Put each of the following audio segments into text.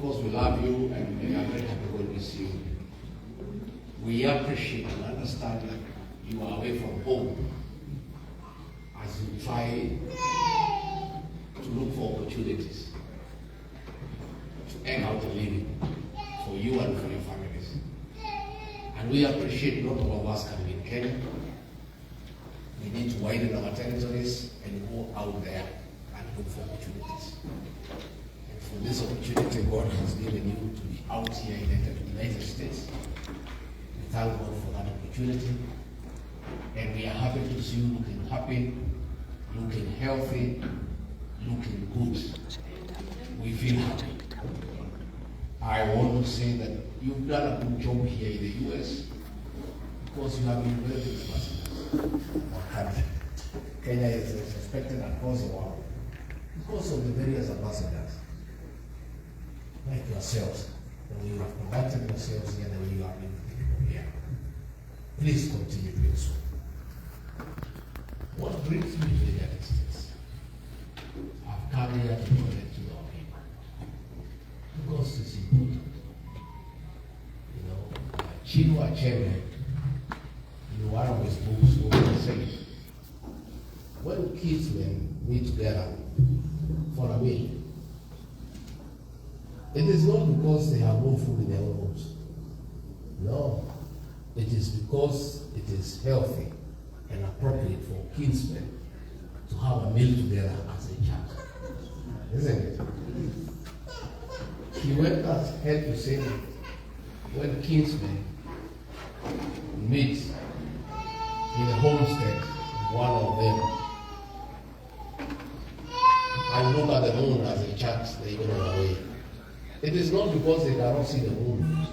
because we love you and we are very happy when we see you. We appreciate and understand that you are away from home as you try to look for opportunities to earn out a living for you and for your families. And we appreciate not all of us can be in Kenya. We need to widen our territories and go out there and look for opportunities. And for this opportunity God has given you to be out here in the United States, we thank God for that opportunity. And we are happy to see you looking happy, looking healthy, looking good. We feel happy. I want to say that you've done a good job here in the US because you have been very good ambassadors for country. Kenya is respected across the world because of the various ambassadors like yourselves, the way you have conducted yourselves here, the way you have been with people here. Please continue doing so. What brings me to the United States? I've come here to connect with our people because it's important. You know, Chinua Achebe, in one of his books, will say, when kids meet together for a meal, it is not because they have no food in their own homes. No, it is because it is healthy and appropriate for kinsmen to have a meal together as a child. Isn't it? He went ahead to say that when kinsmen meet in a homestead, one of them, and look at the moon as a child, they go away. It is not because they cannot see the moon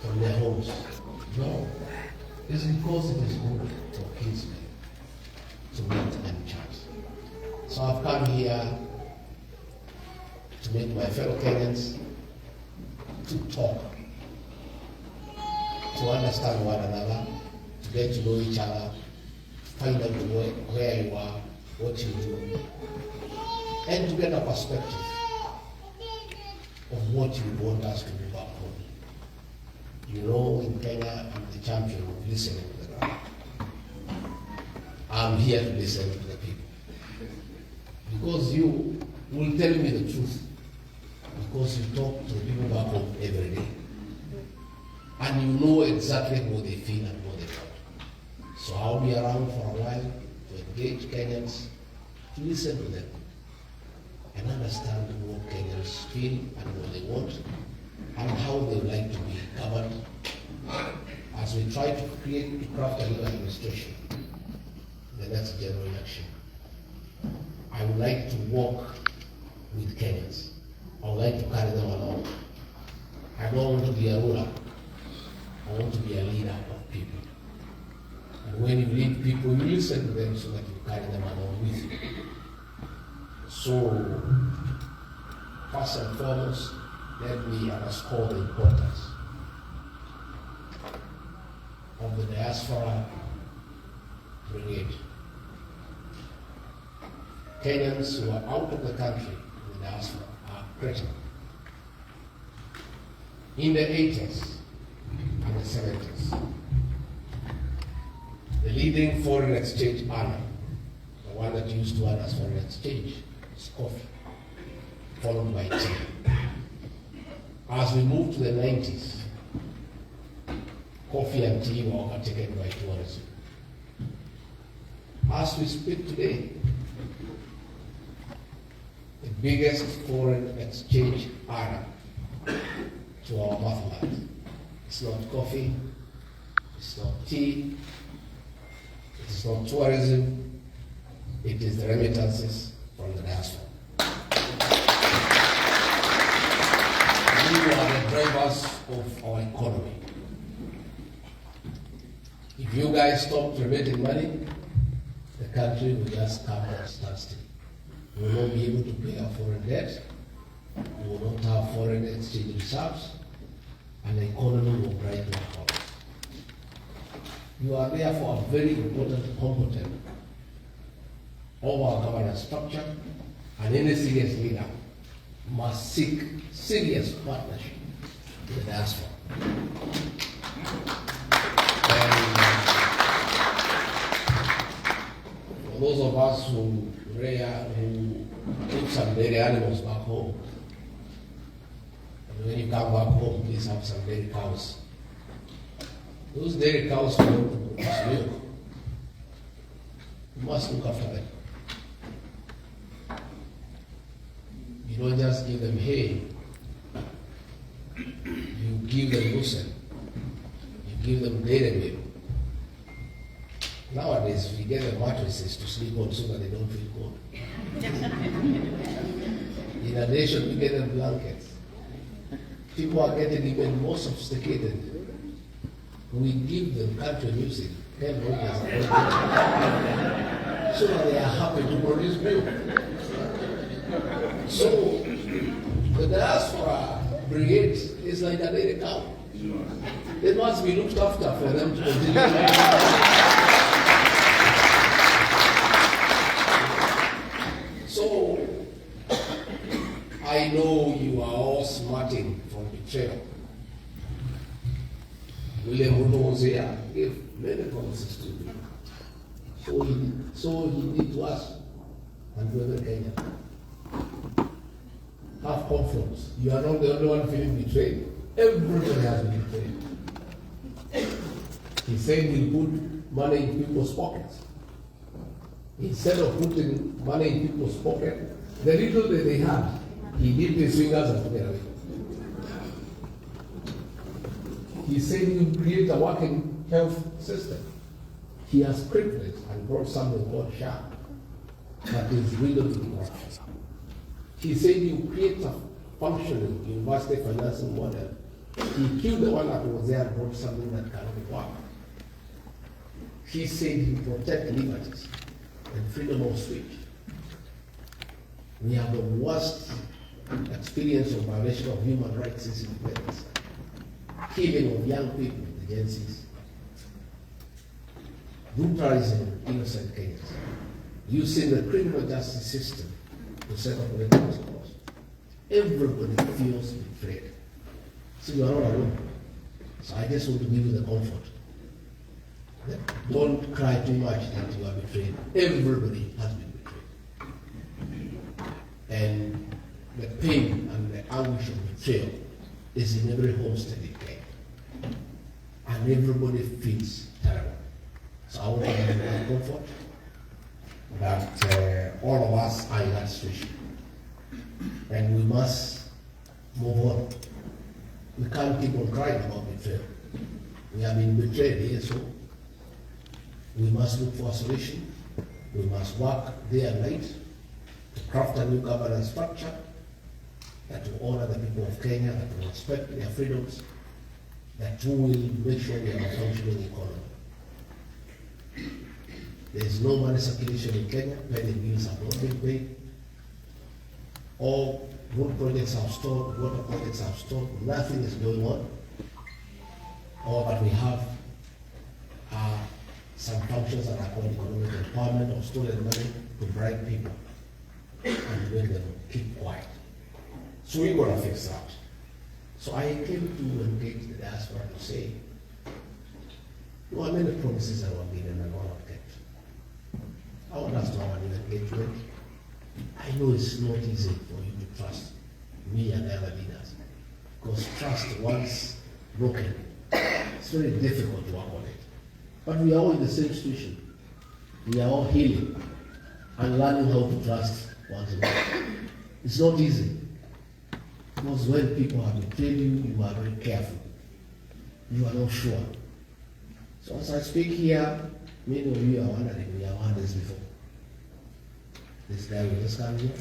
from their homes. No. It's because it is good for kinsmen to meet and chat. So I've come here to meet my fellow Kenyans, to talk, to understand one another, to get to know each other, find out where you are, what you do, and to get a perspective of what you want us to do back home. You know, in Kenya, I'm the champion of listening to the ground. I'm here to listen to the people. Because you will tell me the truth. Because you talk to the people back home every day. And you know exactly what they feel and what they want. So I'll be around for a while to engage Kenyans, to listen to them, and understand what Kenyans feel and what they want, and how they would like to be governed as we try to craft a new administration in the next general election. I would like to walk with Kenyans. I would like to carry them along. I don't want to be a ruler. I want to be a leader of people. And when you lead people, you listen to them so that you carry them along with you. So, first and foremost, let me underscore the importance of the Diaspora Brigade. Kenyans who are out of the country in the diaspora are critical. In the 80s and the 70s, the leading foreign exchange earner, the one that used to earn as foreign exchange, is coffee, followed by tea. As we moved to the 90s, coffee and tea were overtaken by tourism. As we speak today, the biggest foreign exchange earner to our motherland, it's not coffee, it's not tea, it is not tourism, it is the remittances from the diaspora. We are the drivers of our economy. If you guys stop remitting money, the country will just come to a standstill. We will not be able to pay our foreign debt, we will not have foreign exchange reserves, and the economy will grind to a halt. You are therefore a very important component of our governance structure, and any serious leader must seek serious partnership with the diaspora. And for those of us who put some dairy animals back home, and when you come back home, please have some dairy cows. Those dairy cows don't produce milk. You must look after them. You don't just give them hay. You give them lucerne. You give them dairy milk. Nowadays, we get the mattresses to sleep on so that they don't feel cold. In addition, we get them blankets. People are getting even more sophisticated. We give them country music, so that they are happy to produce milk. So, the diaspora brigade is like a dairy cow. They must be looked after for them to continue. So, I know you are all smarting from betrayal. William Ruto was here, gave many promises to you. So he did to us and to every Kenyan. Have confidence. You are not the only one feeling betrayed. Everybody has been betrayed. He said he'll put money in people's pockets. Instead of putting money in people's pockets, the little that they had, he dipped his fingers and took it away. He said he would create a working health system. He has created it and brought something called SHA that is riddled with corruption. He said he would create a functioning university financing model. He killed the one that was there and brought something that cannot work. He said he would protect liberties and freedom of speech. We have the worst experience of violation of human rights since independence. Killing of young people, the Gen Zs. Brutalizing innocent Kenyans. Using the criminal justice system to set up political scores. Everybody feels betrayed. So you are not alone. So I just want to give you the comfort. Don't cry too much that you are betrayed. Everybody has been betrayed. And the pain and the anguish of betrayal is in every homestead in Kenya. And everybody feels terrible. So I want to give you that comfort that all of us are in that situation. And we must move on. We can't keep on crying about betrayal. We have been betrayed here, so we must look for a solution. We must work day and night to craft a new governance structure that will honor the people of Kenya, that will respect their freedoms, that will make sure we have a functioning economy. There is no money circulation in Kenya, pending bills have not been paid. All road projects are stalled, water projects are stalled, nothing is going on. All that we have are some functions that are called economic empowerment or stolen money to bribe people and make them keep quiet. So we're going to fix that. So I came to engage the diaspora to say, there are many promises that were given and all not kept. I want us to have an engagement. I know it's not easy for you to trust me and other leaders, because trust once broken, it's very difficult to work on it. But we are all in the same situation. We are all healing and learning how to trust one another. It's not easy. Because when people have betrayed you, you are very careful. You are not sure. So as I speak here, many of you are wondering, we have heard this before. This guy will just come here,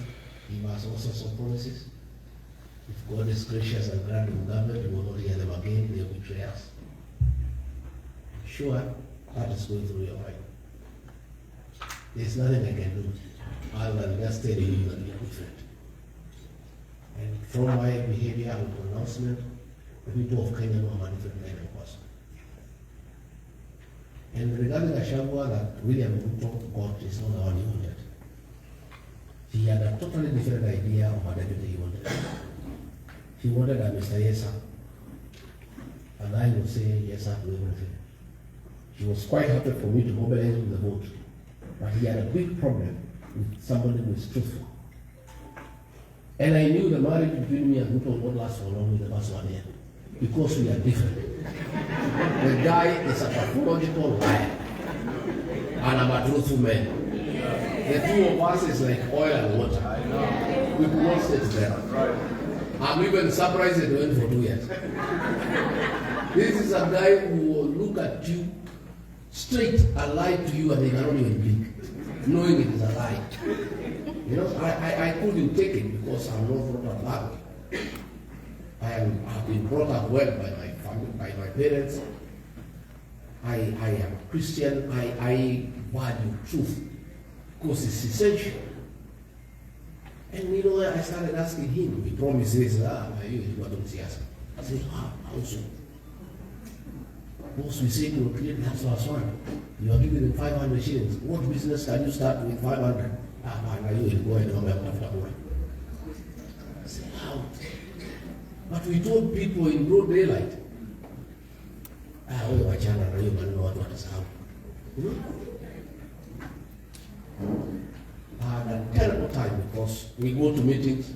give us all sorts of promises. If God is gracious and granting government, we will not hear them again, they will betray us. Sure, that is going through your mind. There's nothing I can do other than just telling you that you are different. And from my behavior and pronouncement, the people of Kenya know I'm a different kind of person. And regarding Gachagua, that William Ruto got is not our new yet. He had a totally different idea of a deputy he wanted. He wanted a Mr. Yes, sir. And I would say yes, sir, to everything. He was quite happy for me to mobilize with the vote. But he had a big problem with somebody who is truthful. And I knew the marriage between me and Ruto would not last for long with the first 1 year. Because we are different. The guy is a pathological liar. And I'm a truthful man. The two of us is like oil and water. We could not stay together. I'm even surprised it went for 2 years. This is a guy who will look at you straight and lie to you and he cannot even blink, knowing it is a lie. You know, I couldn't take it because I'm not brought up that way. I've been brought up well by my family, by my parents. I am a Christian. I value truth because it's essential. And you know, I started asking him. He promises, you don't see us. I said, how so? Boss, we say you create that's last one. You are giving them 500 shillings. What business can you start with 500? You will go and come after one. I said, how? But we told people in broad daylight. My channel, you know what is how. I had a terrible time because we go to meetings,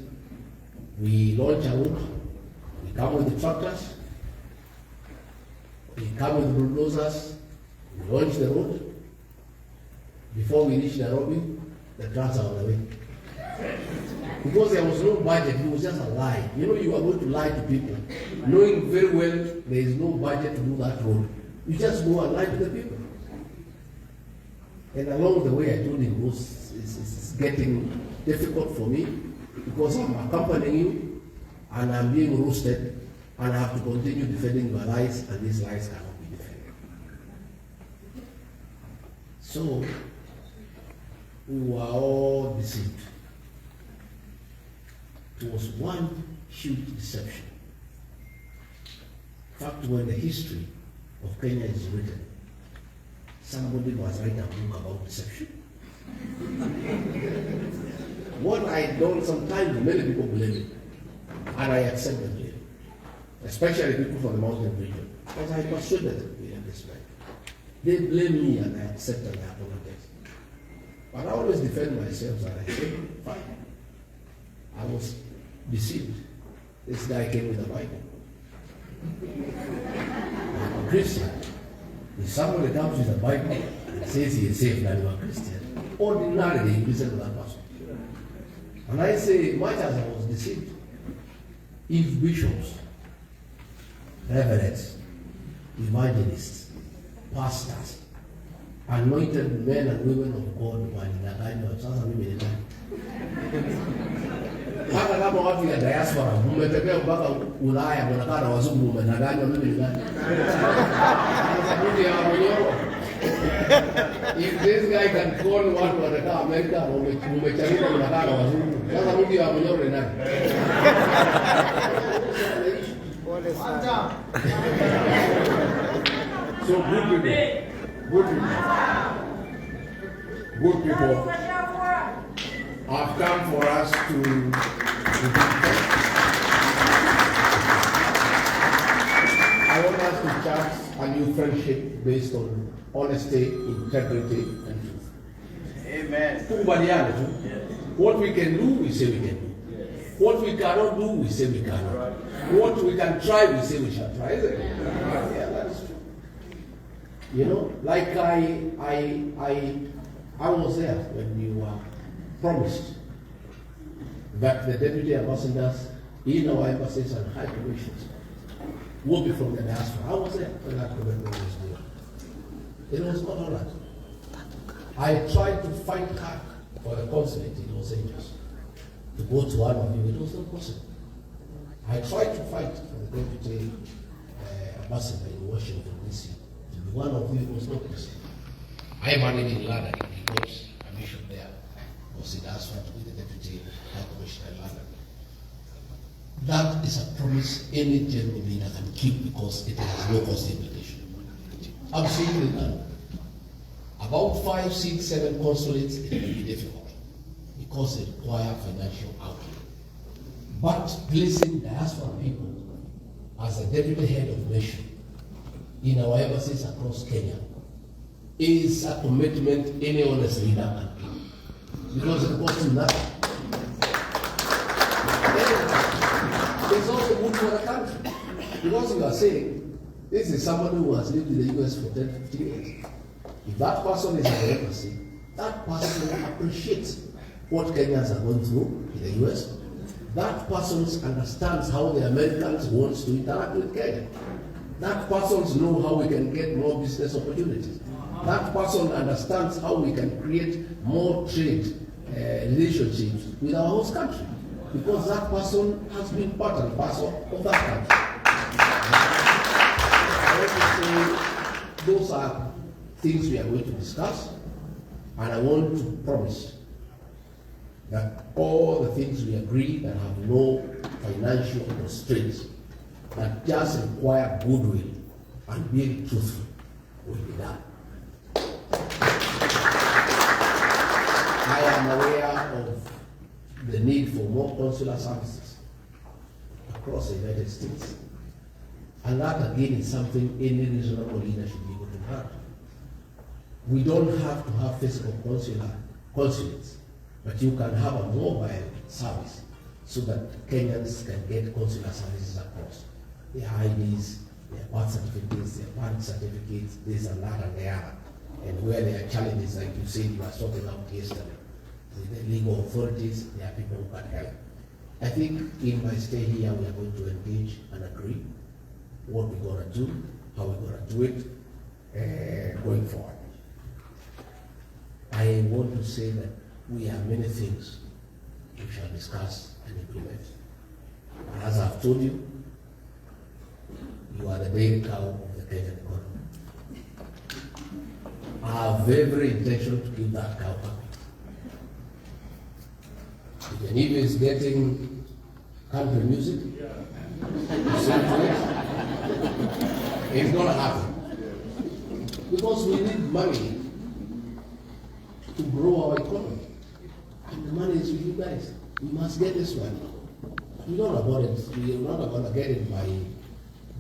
we launch a road, we come with the tractors, we come with bulldozers, we launch the road. Before we reach Nairobi, the trucks are on the way. Because there was no budget, it was just a lie. You know, you are going to lie to people, knowing very well there is no budget to do that road. You just go and lie to the people. And along the way, I told him, it's getting difficult for me because I'm accompanying you and I'm being roasted and I have to continue defending my lies, and these lies cannot be defended. So, we were all deceived. It was one huge deception. In fact, when the history of Kenya is written, somebody must write a book about deception. What I done sometimes, many people blame it, and I accept the blame, especially people from the mountain region, because I persuaded them in this way. They blame me, and I accept and I apologize. But I always defend myself, and I say, fine. I was deceived. This guy came with the Bible. I'm a Christian. If somebody comes with the Bible and says he is saved and you are Christian, ordinarily you listen to that person. And I say, much as I was deceived, if bishops, reverends, evangelists, pastors, anointed men and women of God wanidanganywa, sasa mimi ni nani? Hata kama watu ya diaspora mmetembea mpaka Ulaya mnakaa na wazungu mnadanganywa, mimi ni nani? If this guy can call watu wanakaa Amerika mmechagua mnakaa na wazungu, sasa mtu ya mwenyewe ni nani? So good people have come for us to I want us to chart a new friendship based on honesty, integrity, and truth. Amen. What we can do, we say we can do. What we cannot do, we say we cannot. What we can try, we say we shall try. Isn't it? Yeah, that's true. You know, like I was there when you were promised that the deputy ambassadors in our embassies and high commissions will be from the diaspora. I was there when that commitment was made. It was not all right. I tried to fight hard for the consulate in Los Angeles to go to one of you. It was not possible. I tried to fight for the deputy ambassador in Washington, D.C. to be one of you. It was not possible. I managed in London. He got a mission there. Was in Diaspora to be the deputy high commissioner in London. That is a promise any genuine leader can keep because it has no cost implication. Absolutely none. About 5, 6, 7 consulates, it will be difficult because they require financial outlay. But placing diaspora people as a deputy head of nation in our embassies across Kenya is a commitment any honest leader can give. Because it costs you nothing. It's also good for the country. Because you are saying, this is somebody who has lived in the US for 10, 15 years. If that person is in the embassy, that person appreciates what Kenyans are going through in the US. That person understands how the Americans want to interact with Kenya. That person knows how we can get more business opportunities. That person understands how we can create more trade relationships with our host country. Because that person has been part and parcel of that country. I want to say those are things we are going to discuss, and I want to promise that all the things we agree that have no financial constraints, that just require goodwill and being truthful, will be done. I am aware of the need for more consular services across the United States. And that again is something any reasonable leader should be able to have. We don't have to have physical consulates, but you can have a mobile service so that Kenyans can get consular services across. Their IDs, their birth certificates, their parent certificates, this and that and the other. And where there are challenges, like you said, you were sorting out yesterday, with the legal authorities, there are people who can help. I think in my stay here, we are going to engage and agree what we're going to do, how we're going to do it going forward. I want to say that we have many things we shall discuss and implement. And as I've told you, you are the daily cow of the Kenyan economy. I have every intention to keep that cow happy. Even if it's getting country music, it's going to happen. Because we need money to grow our economy. And the money is with you guys. We must get this money. We're not about it. We're not going to get it by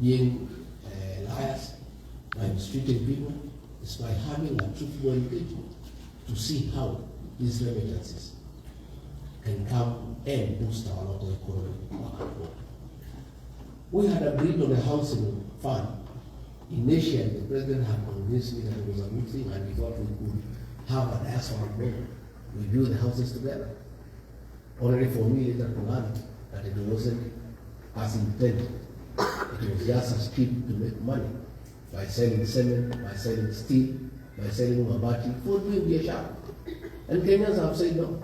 being liars, by mistreating people. It's by having a truthful engagement to see how these remittances can come and boost our local economy. We had agreed on a housing fund. Initially, the president had convinced me that it was a good thing, and we thought we could have a diaspora program. We build the houses together. Only for me later to learn that it wasn't as intended. It was just a scheme to make money by selling cement, by selling steel, by selling mabati, for doing biashara. And Kenyans have said no.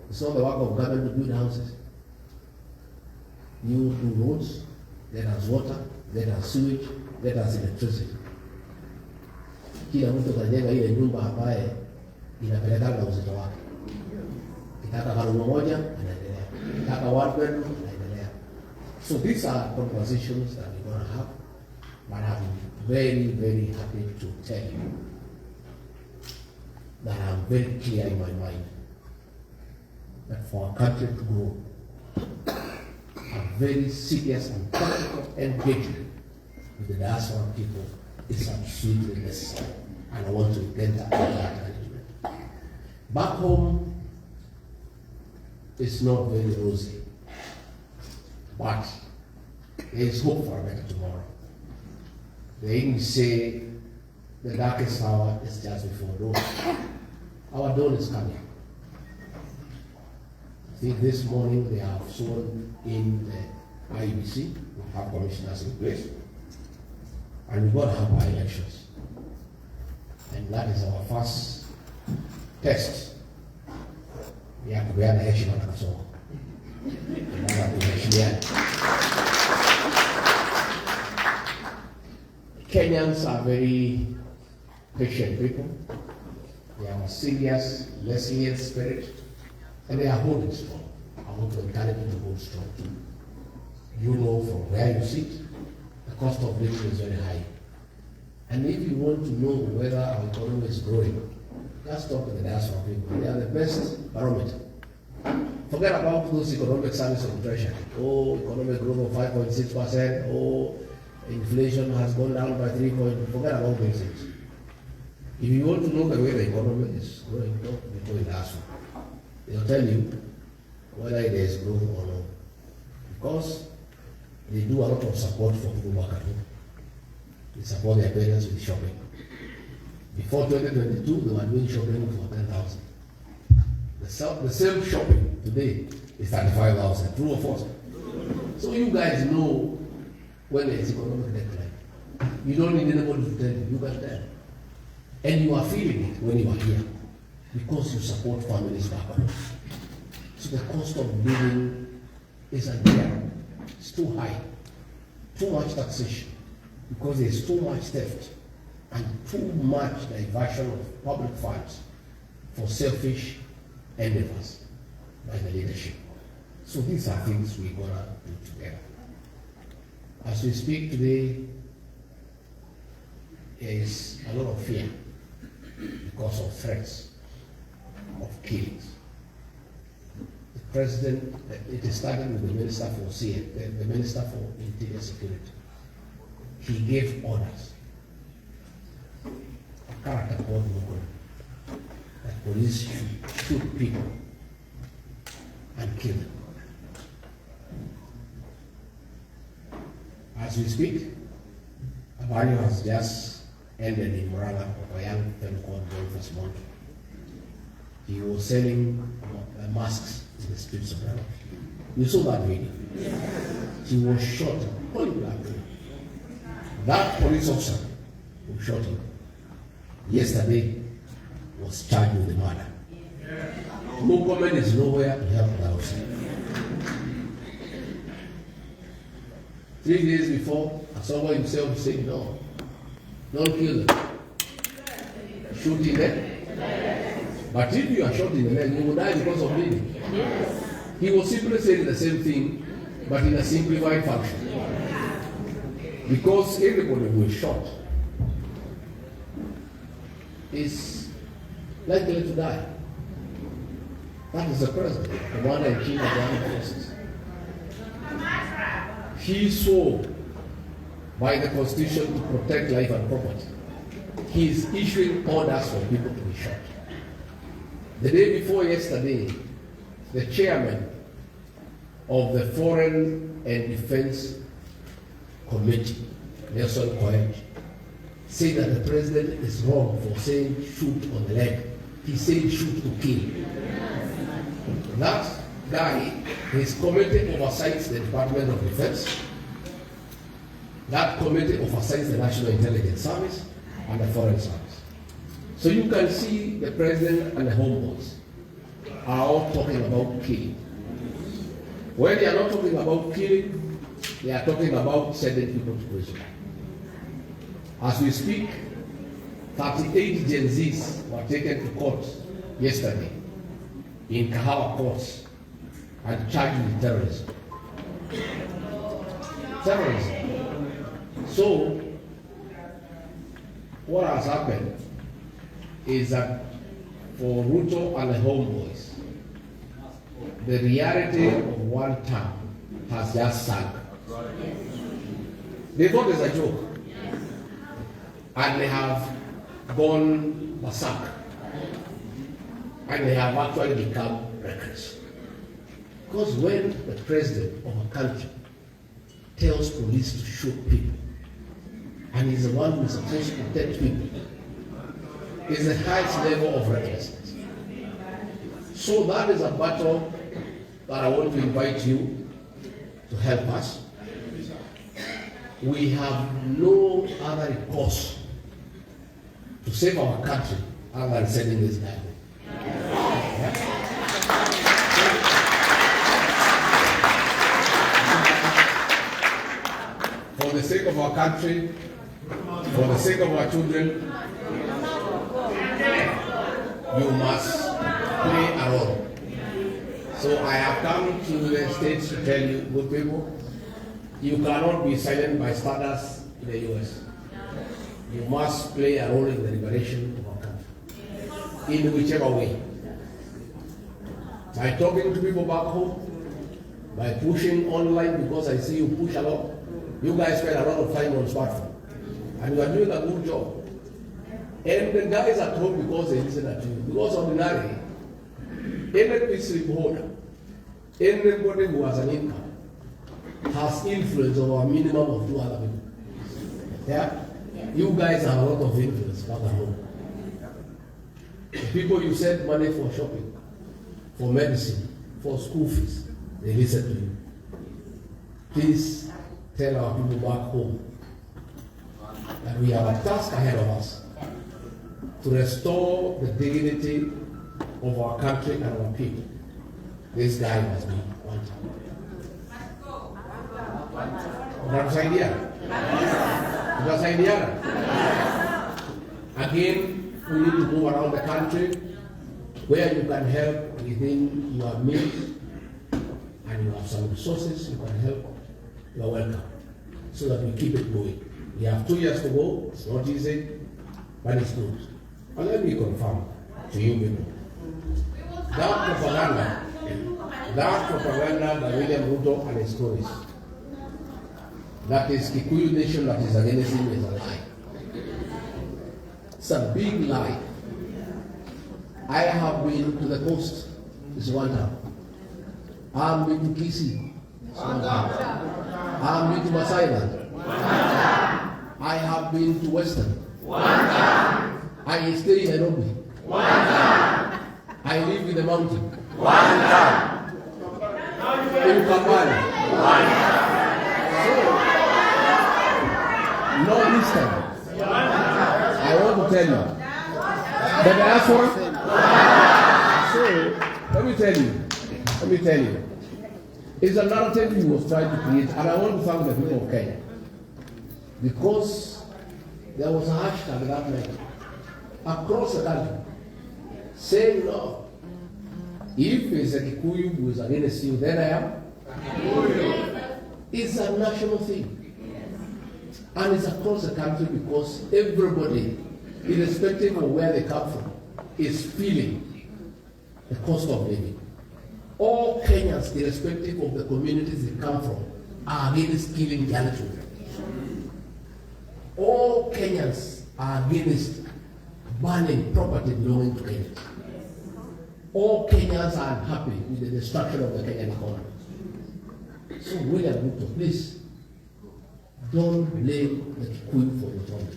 It's not the work of government to build houses. You do roads, let us water, let us sewage, let us electricity. Kila mtu kajenga ile nyumba ambaye inapelekana uzito wake. Kitaka barua moja, anaendelea. Kitaka one bedroom, anaendelea. So these are conversations that we're going to have, but I'm very, very happy to tell you that I'm very clear in my mind that for our country to grow, a very serious and practical engagement with the diaspora people is absolutely necessary. And I want to enter that arrangement. Back home, it's not very rosy, but there is hope for a better tomorrow. The English say the darkest hour is just before dawn. Our dawn is coming. I think this morning they have sworn in the IEBC, we have commissioners in place, and we've got to have our elections. And that is our first test. We have to wear the election on the Kasongo. Kenyans are very patient people. They have a serious, resilient spirit, and they are holding strong. I want to encourage you to hold strong too. You know from where you sit, the cost of living is very high. And if you want to know whether our economy is growing, just talk to the diaspora people. They are the best barometer. Forget about those economic service of the treasury. Oh, economic growth of 5.6%. Oh, inflation has gone down by 3 points. Forget about those things. If you want to know the way the economy is growing, don't go in that one. They'll tell you whether there is growth or not. Because they do a lot of support for people work at home. They support their parents with shopping. Before 2022, they were doing shopping for 10,000. The same shopping today is 35,000. True or false? So you guys know when there is economic decline. You don't need anybody to tell you. You can tell. And you are feeling it when you are here because you support families back home. So the cost of living is unbearable. It's too high. Too much taxation because there's too much theft and too much diversion of public funds for selfish endeavors by the leadership. So these are things we're gonna do together. As we speak today, there is a lot of fear because of threats of killings. The president, it is starting with the Minister for CN, the Minister for Interior Security. He gave orders, a character called Ruto, that police should shoot people and kill them. As we speak, a value has just ended in Morala of a young fellow called Boniface Monto. He was selling masks in the streets of Morala. You saw that video. He was shot, point blank. That police officer who shot him yesterday was charged with the murder. No comment is nowhere to help the house. 3 days before, Gachagua himself said, no, don't kill them. Shoot in the leg. But if you are shot in the leg, you will die because of bleeding. He was simply saying the same thing, but in a simplified fashion. Because everybody who is shot is likely to die. That is the president, the commander-in-chief of the armed forces. He swore by the Constitution to protect life and property. He is issuing orders for people to be shot. The day before yesterday, the chairman of the Foreign and Defense Committee, Nelson Koech, said that the president is wrong for saying shoot on the leg. He said shoot to kill. That guy, his committee oversees the Department of Defense. That committee oversees the National Intelligence Service and the Foreign Service. So you can see the president and the homeboys are all talking about killing. When they are not talking about killing, they are talking about sending people to prison. As we speak, 38 Gen Zs were taken to court yesterday in Kahawa courts and charged with terrorism. Terrorism. So, what has happened is that for Ruto and the homeboys, the reality of one term has just sunk. They thought it was a joke. And they have gone berserk. And they have actually become reckless. Because when the president of a country tells police to shoot people, and he's the one who's supposed to protect people, is the highest level of recklessness. So that is a battle that I want to invite you to help us. We have no other recourse to save our country other than sending this guy home. Yeah? For the sake of our country, for the sake of our children, you must play a role. So I have come to the stage to tell you, good people, you cannot be silent bystanders in the US. You must play a role in the liberation of our country, in whichever way. by talking to people back home, by pushing online, because I see you push a lot. You guys spend a lot of time on smartphone, and you are doing a good job. And the guys at home, because they listen to you, because ordinarily, any peace reporter, anybody who has an income, has influence over a minimum of 2 other people. Yeah? You guys have a lot of influence back at home. The people you send money for shopping, for medicine, for school fees, they listen to you. Please tell our people back home that we have a task ahead of us to restore the dignity of our country and our people. This guy must be one time. Again, we need to move around the country where you can help within your means and you have some resources you can help. You are welcome, so that we keep it going. We have 2 years to go. It's not easy, but it's good. And let me confirm to you people, that propaganda by William Ruto and his stories, that is Kikuyu nation that is against him, is a lie. It's a big lie. I have been to the coast, it's one time. I've been to Kisii, it's one time. I've been to Masai Land, I have been to Western, I stay in Nairobi, I live in the mountain, in Kampala, no this time. I want to tell you, the diaspora. So let me tell you, it's a narrative he was trying to create, and I want to thank the people of Kenya, because there was a hashtag that night across the country saying, no, if it's a Kikuyu who is against you, then I am. It's a national thing. And it's across the country because everybody, irrespective of where they come from, is feeling the cost of living. All Kenyans, irrespective of the communities they come from, are against killing young children. All Kenyans are against burning property belonging to Kenyans. All Kenyans are unhappy with the destruction of the Kenyan economy. So William Ruto, please, don't blame the Kikuyu for your problems.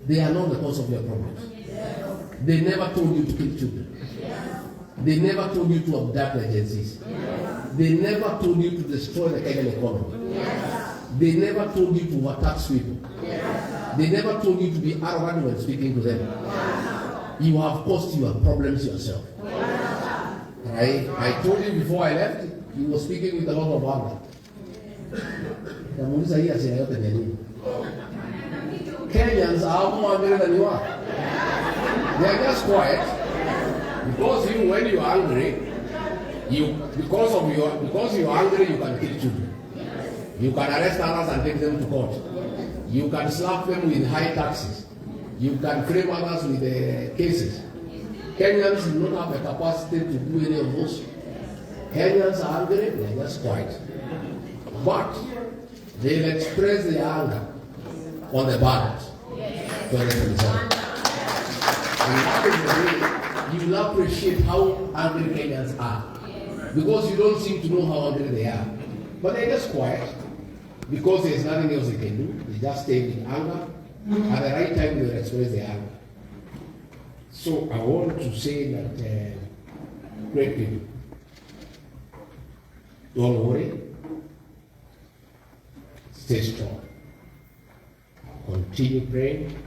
They are not the cause of your problems. They never told you to kill children. They never told you to abduct the agencies. They never told you to destroy the Kenyan economy. They never told you to attack people. They never told you to be arrogant when speaking to them. You have caused your problems yourself. I told you before I left, you were speaking with a lot of anger. Kenyans are more angry than you are. They are just quiet because when you are angry, because you are angry, you can kill children. You can arrest others and take them to court. You can slap them with high taxes. You can frame others with cases. Kenyans do not have the capacity to do any of those. Kenyans are angry, they are just quiet. But they'll express their anger on the ballot. You will appreciate how angry Kenyans are. Because you don't seem to know how angry they are. But they're just quiet. Because there's nothing else they can do. They just stay in anger. At the right time, they will express their anger. So I want to say that, great people, don't worry. Stay strong. Continue praying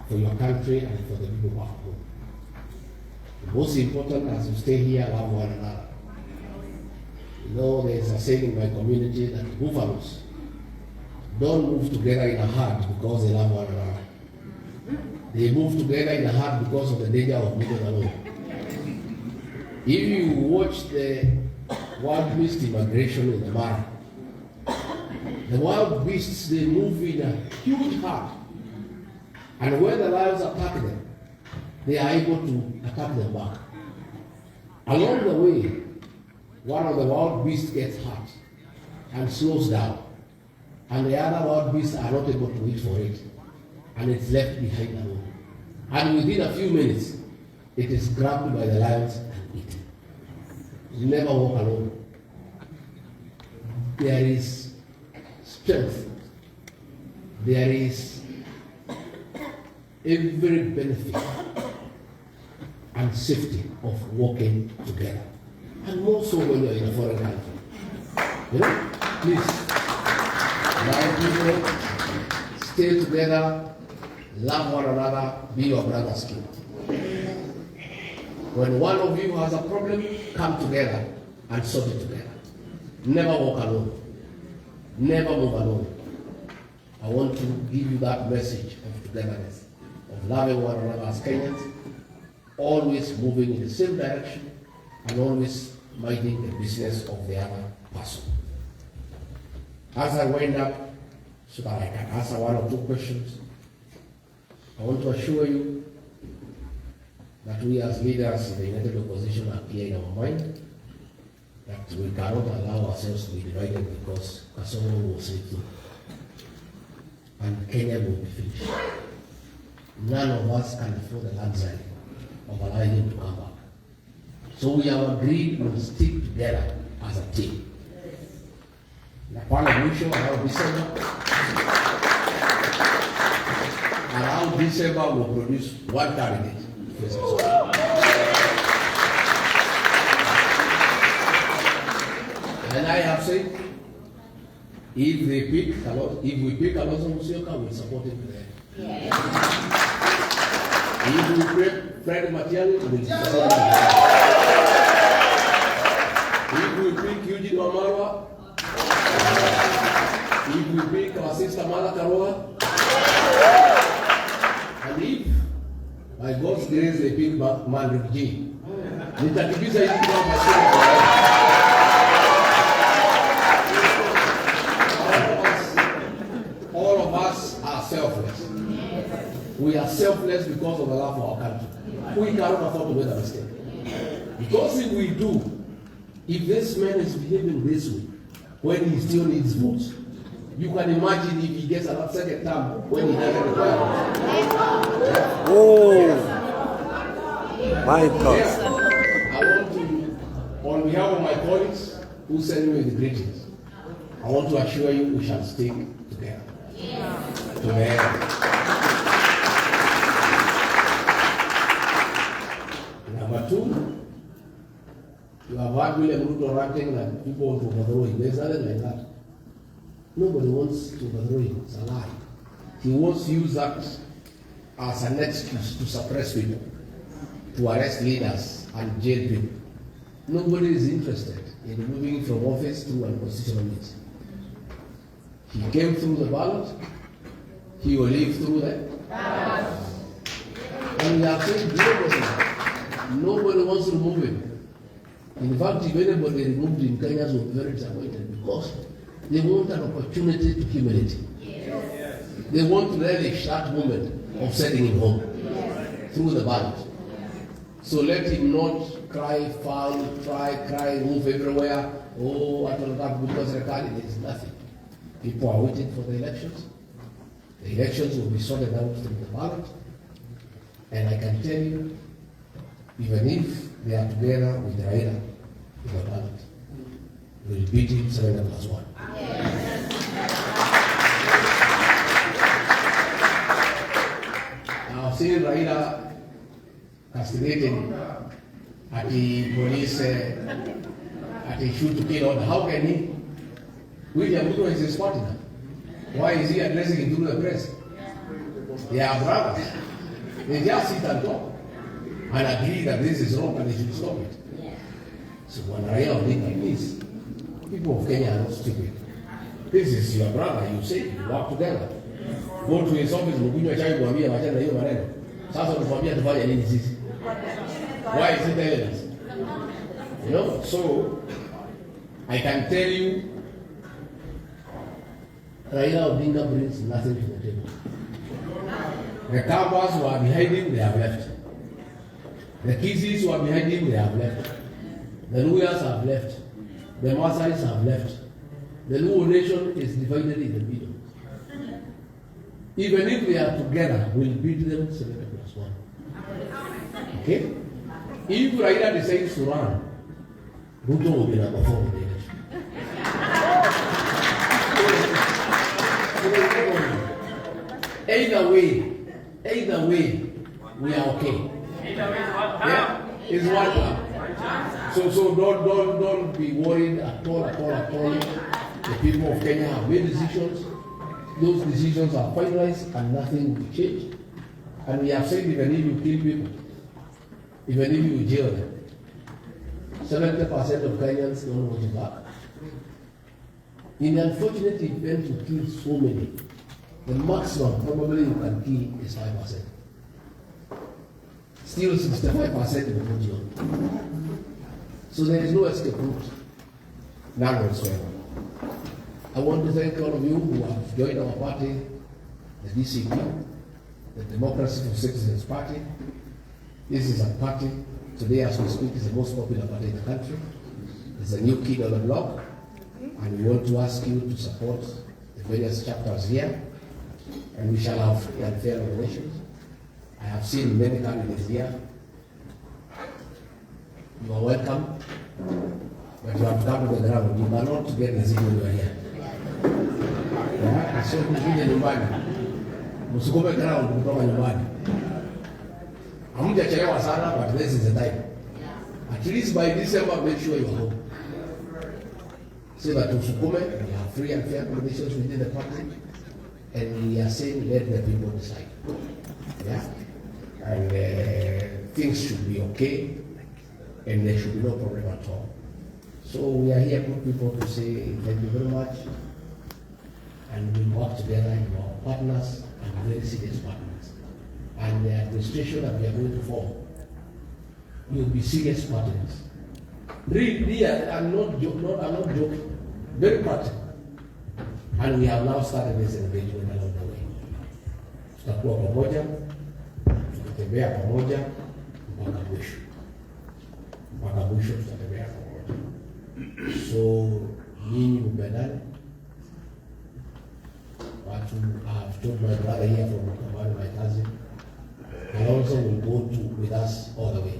for your country and for the people back home. The most important, as you stay here, love one another. You know, there's a saying in my community that buffaloes don't move together in a herd because they love one another. They move together in a herd because of the danger of moving alone. If you watch the wild beast immigration in the Mara, the wild beasts, they move in a huge herd. And when the lions attack them, they are able to attack them back. Along the way, one of the wild beasts gets hurt and slows down, and the other wild beasts are not able to wait for it, and it's left behind alone. And within a few minutes, it is grabbed by the lions and eaten. You never walk alone. There is strength. There is every benefit and safety of walking together. And more so when you're in a foreign country. You know? Please, my people, stay together, love one another, be your brother's keeper. When one of you has a problem, come together and solve it together. Never walk alone. Never move alone. I want to give you that message of togetherness, of loving one another as Kenyans, always moving in the same direction, and always minding the business of the other person. As I wind up, so that I can answer one or two questions, I want to assure you that we as leaders in the United Opposition are clear in our mind that we cannot allow ourselves to be divided because Gachagua will slip through and Kenya will be finished. None of us can afford the luxury of allowing him to come back. So we have agreed we will stick together as a team. Na pale mwisho around December will produce one candidate. And I have said, if we pick Alonso Musyoka, we support him today. Yeah. If we pick Fred Matiang'i, we support him. If we pick Eugene Wamalwa, if we pick our sister Mala Karua, and if by God's grace they pick Man Rigathi, nitakibisa hizi kwa masema. All of us are selfless. We are selfless because of the love for our country. We cannot afford to make a mistake. Because if we do, if this man is behaving this way, when he still needs votes, you can imagine if he gets another second term when he doesn't require votes. Oh, my God. Yeah. I want to, on behalf of my colleagues who send me the greetings, I want to assure you we shall stick together. To the end. Number two, you have heard William Ruto ranting that people want to overthrow him. There's nothing like that. Nobody wants to overthrow him. It's a lie. He wants to use that as an excuse to suppress people, to arrest leaders and jail people. Nobody is interested in moving from office through unconstitutional means. He came through the ballot. He will live through that. And we are saying nobody wants to remove him. In fact, if anybody removed him, Kenyans will be very disappointed because they want an opportunity to humiliate him. Yes. They want to relish that moment of sending him home through the ballot. So let him not cry, foul, cry, move everywhere. Oh, I don't have because the candidate is nothing. People are waiting for the elections. The elections will be sorted out through the ballot. And I can tell you, even if they are together with Raila in the ballot, we'll beat him 7+1. I've seen Raila castigating at the police, at the shoot to kill order. How can he? William Ruto is his partner. Why is he addressing it through the press? They are brothers. They just sit and talk and agree that this is wrong and they should stop it. So when Raila Odinga, please, people of Kenya are not stupid. This is your brother, you say, you work together. Go to his office, mkunywa chai kuambia wachana hiyo maneno. Sasa tukwambia tufanye nini sisi? Why is he telling us? You know, so I can tell you, Raila Odinga brings nothing to the table. The Kabas who are behind him, they have left. The Kizis who are behind him, they have left. The Luyas have left. The Maasais have left. The Luo nation is divided in the middle. Even if we are together, we'll beat them 70+1. Okay? If Raila decides to run, Ruto will be number 4 in the election. Either way, we are okay. Yeah? It's one plan. So don't be worried at all. The people of Kenya have made decisions. Those decisions are finalized and nothing will change. And we have said even if you kill people, even if you jail them, 70% of Kenyans don't want you back. In the unfortunate event you kill so many, the maximum probably you can kill is 5%. Still 65% will put you on. So there is no escape route. None whatsoever. I want to thank all of you who have joined our party, the DCP, the Democracy for Citizens Party. This is a party, today as we speak, is the most popular party in the country. It's a new kid on the block, and we want to ask you to support the various chapters here, and we shall have free and fair elections. I have seen many candidates here. You are welcome, but you have to come to the ground. You cannot get the signal you are here. So kuja nyumbani, msukume ground kutoka nyumbani. Hamjachelewa sana, but this is the time. At least by December, make sure you are home. So that usukume, we have free and fair conditions within the party, and we are saying let the people decide. Yeah, and things should be okay, and there should be no problem at all. So we are here, good people, to say thank you very much. And we work together in our partners and very serious partners. And the administration that we are going to form will be serious partners. Really, I'm not joking. Very practical. And we have now started this engagement along the way. Tutakuwa pamoja, tutatembea pamoja mpaka mwisho. Mpaka mwisho tutatembea pamoja. So, nyinyi mpendane. I've told my brother here from Mukabani, my cousin, and also will go with us all the way.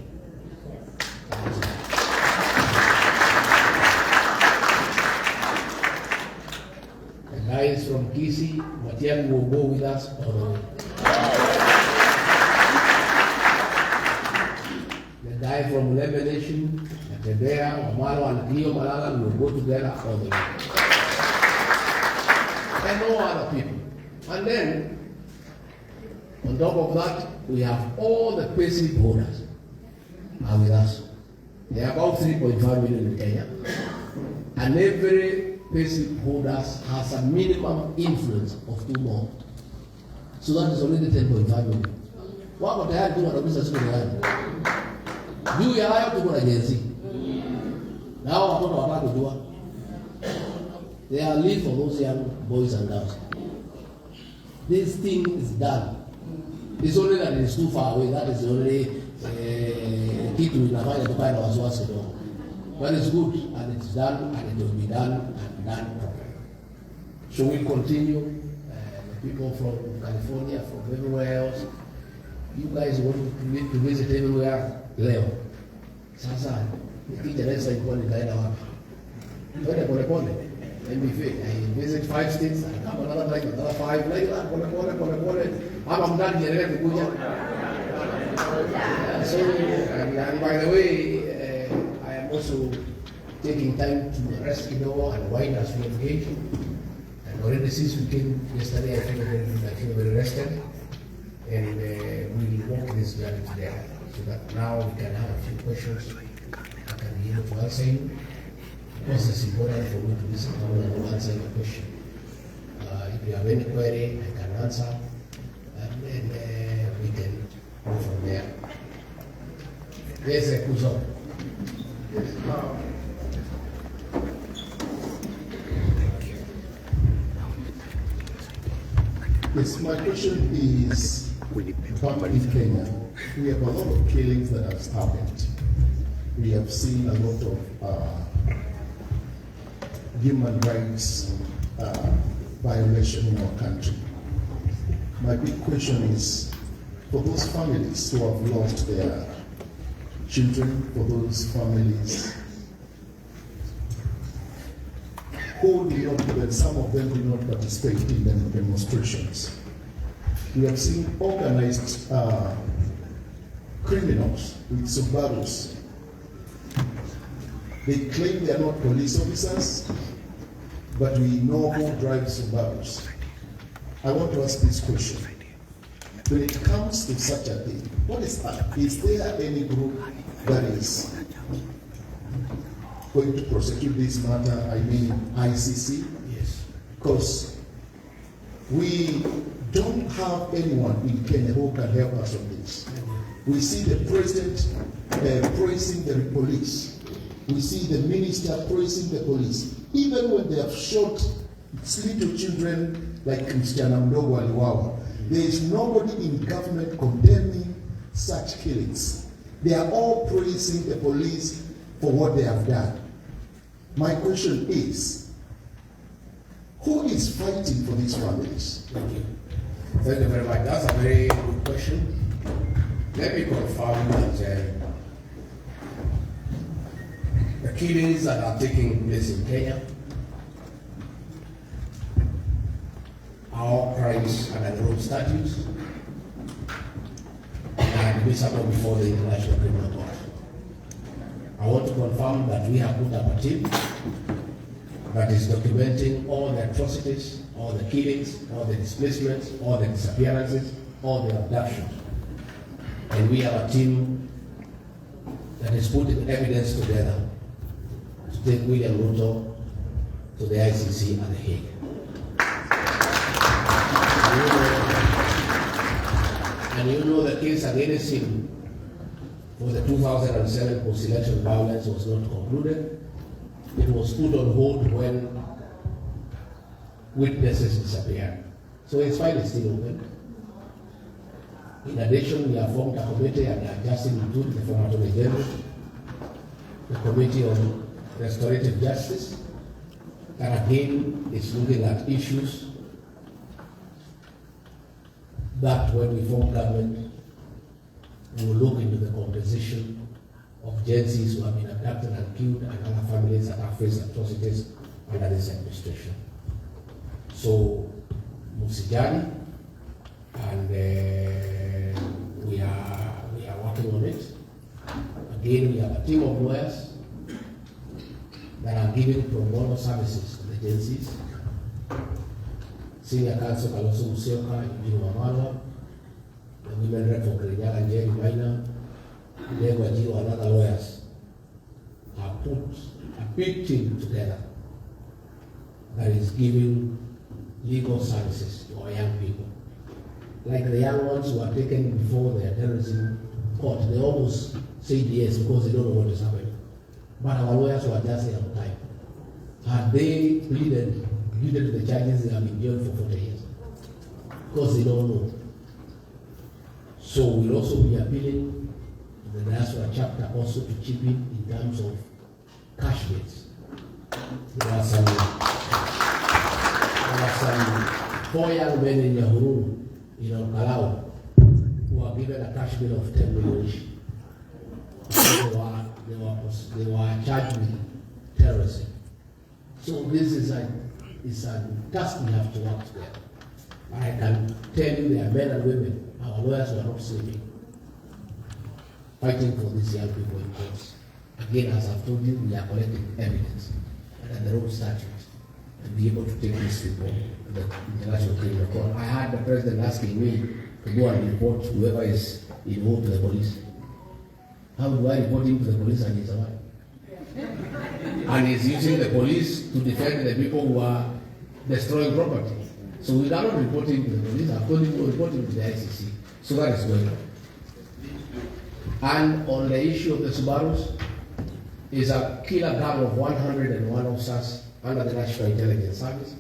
The guys from Kisi, Matian will go with us all the way. The guy from Lembe Nation, Matebea, Omalo, and Cleo Malala will go together all the way. And no other people. And then, on top of that, we have all the basic holders are with us. There are about 3.5 million in Kenya. And every basic holder has a minimum influence of 2 more. So that is already 10.5 million. Wako tayari tu wanabisa siku gani? Juu ya hayo tuko na Gen Z. Na hao watoto watatu kujua. They are leave for those young boys and girls. This thing is done. It's only that it is too far away. That is only kitu inafanya tukae na wasiwasi kidogo. But it's good and it's done and it will be done and done properly. So we continue. The people from California, from everywhere else, you guys want to visit everywhere leo. Sasa nikija lesa ikuwa nikaenda wapi? Twende pole pole. Let me visit 5 states, I come another 5, like that, pole. Hapa mtani niendelee kukuja. So, and by the way, I am also taking time to rest kidogo and wind as we engage. And already since we came yesterday, I feel very rested. And we will walk this journey together so that now we can have a few questions I can be able to answer you. Because it's important for me to listen to you and answer your question. If you have any query, I can answer, and then we can go from there. Yes, Kuzo. Yes, my question is, back in Kenya, we have a lot of killings that have happened. we have seen a lot of human rights violation in our country. My big question is, for those families who have lost their children, for those families who did not, even some of them did not participate in the demonstrations. We have seen organized criminals with Subarus. They claim they are not police officers, but we know who drives Subarus. I want to ask this question. When it comes to such a thing, what is that? Is there any group that is going to prosecute this matter? I mean ICC? Yes. Because we don't have anyone in Kenya who can help us on this. We see the president praising the police. We see the minister praising the police. Even when they have shot little children like Msichana mdogo aliwawa, there is nobody in government condemning such killings. They are all praising the police for what they have done. My question is, who is fighting for these families? Thank you. Thank you very much. That's a very good question. Let me confirm that the killings that are taking place in Kenya are all crimes under the Rome statutes and admissible before the International Criminal Court. I want to confirm that we have put up a team that is documenting all the atrocities, all the killings, all the displacements, all the disappearances, all the abductions. And we have a team that is putting evidence together to take William Ruto to the ICC at The Hague. And you know the case against him for the 2007 post-election violence was not concluded. It was put on hold when witnesses disappeared. So his file is still open. In addition, we have formed a committee and are just included the former Attorney General, the Committee on Restorative Justice, that again is looking at issues that when we form government, we will look into the compensation of Gen Zs who have been abducted and killed and other families that have faced atrocities under this administration. So, Musijani, and we are working on it. Again, we have a team of lawyers that are giving pro bono services to the Gen Zs. Senior Counsel Kaloso Musyoka, Eugene Wamalwa, the women rep for Kirinyaga and Jerry Maina, Diego Ajiro and other lawyers have put a big team together that is giving legal services to our young people. Like the young ones who are taken before their terrorism court, they almost say yes because they don't know what is happening. But our lawyers were just there on time. Had they pleaded to the charges, they have been jailed for 40 years because they don't know. So we'll also be appealing to the Diaspora chapter also to chip in terms of cash baits. There are some 4 young men in Yahoo, in Kalau, who are given a cash bill of 10 million each. They were charged with terrorism. So this is a task we have to work together. I can tell you there are men and women, our lawyers were not sleeping, fighting for these young people in courts. Again, as I've told you, we are collecting evidence and the road statutes to be able to take this report to the International Criminal Court. I had the president asking me to go and report whoever is involved to the police. How do I report him to the police and he's alive? And he's using the police to defend the people who are destroying property. So we are not reporting to the police. I've told him to report him to the ICC. So that is going on. And on the issue of the Subarus, is a killer gang of 101 officers under the National Intelligence Service.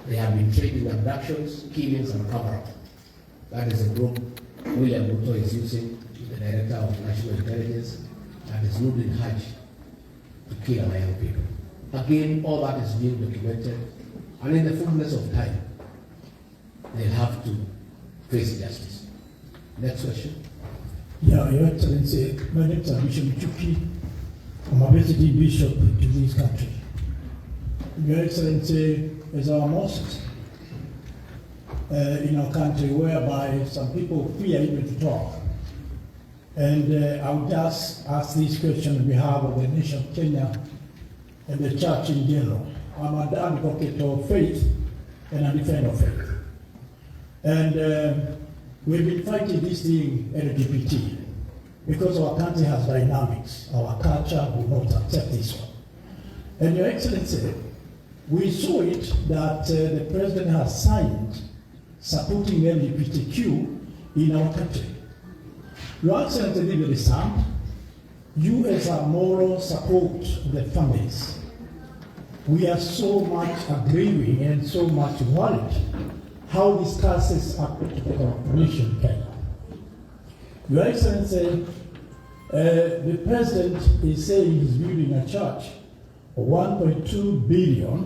They have been trained in abductions, killings, and cover-up. That is a group William Ruto is using, the Director of National Intelligence, that is ruled in Hajj to kill our young people. Again, all that is being documented, and in the fullness of time, they'll have to face justice. Next question. Yeah, Your Excellency, my name is Bishop Chuki. I'm a visiting bishop to this country. Your Excellency, is our mosques in our country whereby some people fear even to talk. And I would just ask this question on behalf of the nation of Kenya and the church in general. I'm an advocate of faith and a defender of faith. And we've been fighting this thing, LGBT, because our country has dynamics. Our culture will not accept this one. And Your Excellency, we saw it that the President has signed supporting LGBTQ in our country. Your Excellency, leave it stand. You as a moral support of the families, we are so much grieving and so much worried how these cases are put to our nation in Kenya. Your Excellency, the President is saying he's building a church of 1.2 billion,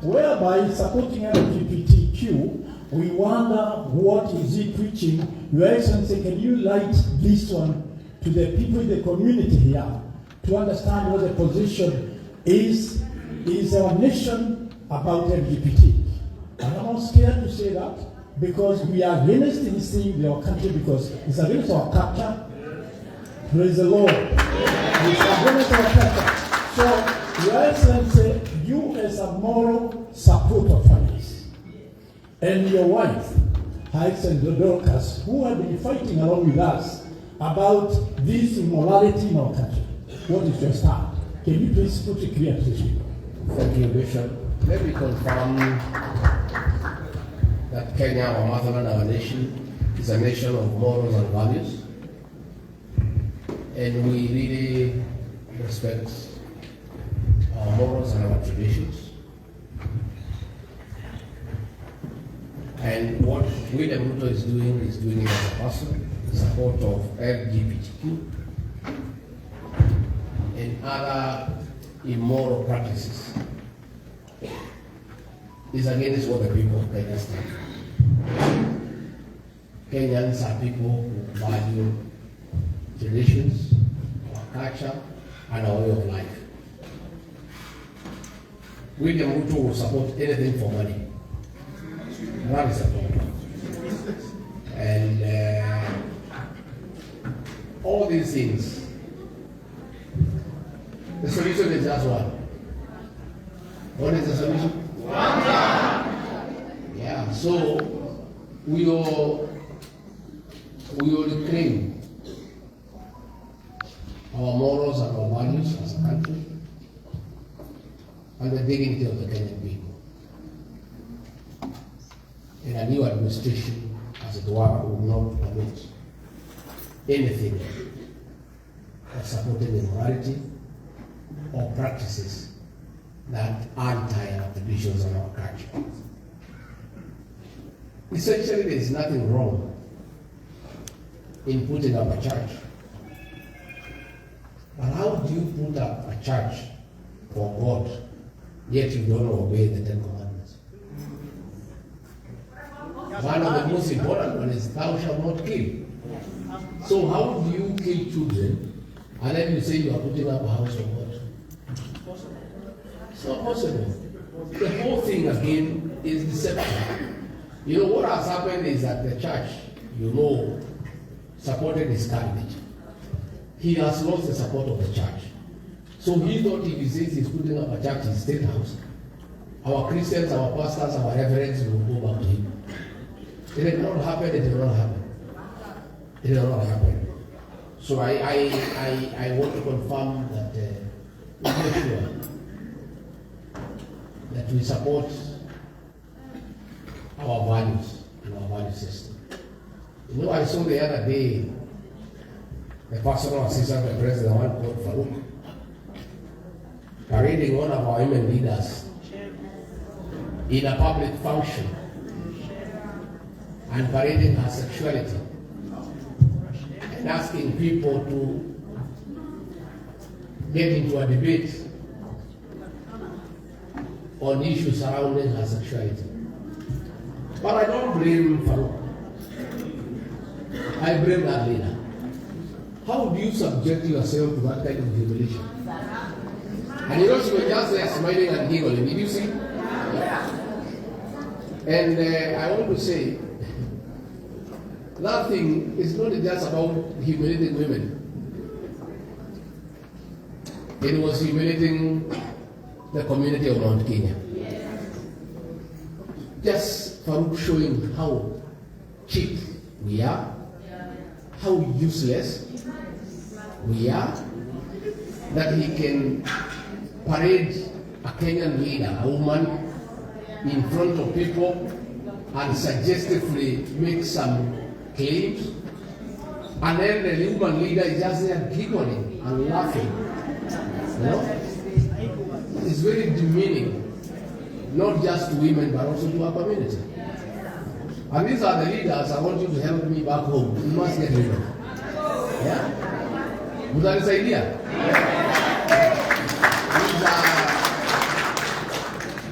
whereby supporting LGBTQ. We wonder what is he preaching. Your Excellency, can you light this one to the people in the community here to understand what the position is our nation about LGBT? And I'm not scared to say that because we are against this thing in our country because it's against our culture. Praise the Lord. It's against our culture. So, Your Excellency, you as a moral supporter of families, and your wife, Her Excellency Dorcas, who have been fighting along with us about this immorality in our country. What is your stand? Can you please put it clear to these people? Thank you, Bishop. Let me confirm that Kenya, our motherland, our nation, is a nation of morals and values. And we really respect our morals and our traditions. And what William Ruto is doing it as a person in support of LGBTQ and other immoral practices. Is against what the people of Kenya stand for. Kenyans are people who value traditions, our culture, and our way of life. William Ruto will support anything for money. That is a problem. And all these things, the solution is just one. What is the solution? Yeah, so we will reclaim our morals and our values as a country and the dignity of the Kenyan people. And a new administration, as it were, will not permit anything of supporting immorality or practices that anti our traditions and our culture. Essentially, there is nothing wrong in putting up a church. But how do you put up a church for God, yet you don't obey the Ten Commandments? One of the most important ones is thou shalt not kill. So how do you kill children and then you say you are putting up a house of God? It's not possible. The whole thing again is deception. You know what has happened is that the church, supported his candidate. He has lost the support of the church. So he thought if he says he's putting up a church in State House, our Christians, our pastors, our reverends will go back to him. It did not happen, it did not happen. It did not happen. So I want to confirm that we make sure that we support our values and our value system. I saw the other day the personal assistant of the president, one called Farouk, parading one of our women leaders in a public function and parading her sexuality and asking people to get into a debate on issues surrounding her sexuality. But I don't blame Farouk. I blame that leader. How do you subject yourself to that kind of humiliation? And you know, she was just there smiling and giggling. Did you see? And I want to say, that thing is not just about humiliating women. It was humiliating the community of Mount Kenya. Just Farouk showing how cheap we are, how useless we are, that he can parade a Kenyan leader, a woman, in front of people and suggestively make some claims, and then the woman leader is just there giggling and laughing. You know? It's very demeaning, not just to women but also to our community. And these are the leaders I want you to help me back home. You must get rid of. Yeah? Mutanisaidia?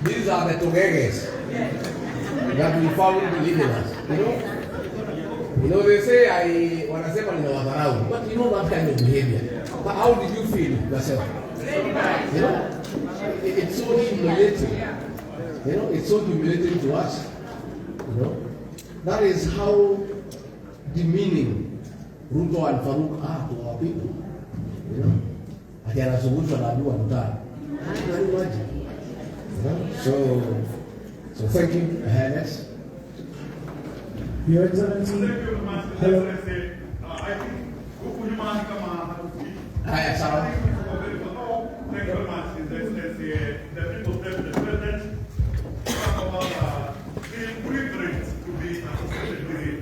These are the togeges that we found leading us. You know, they say wanasema ninawadharau, but you know that kind of behavior. But how did you feel yourself? You know, it's so humiliating. You know, it's so humiliating to us. You know, that is how demeaning Ruto and Farouk are to our people. You know, ati anazungushwa na adui mtani. Can you imagine? You know? So thank you, Highness. Your Excellency. Hello. I think Hi, Sarah. thank you very much, His Excellency, the People's Deputy President, about being privileged to be associated with you.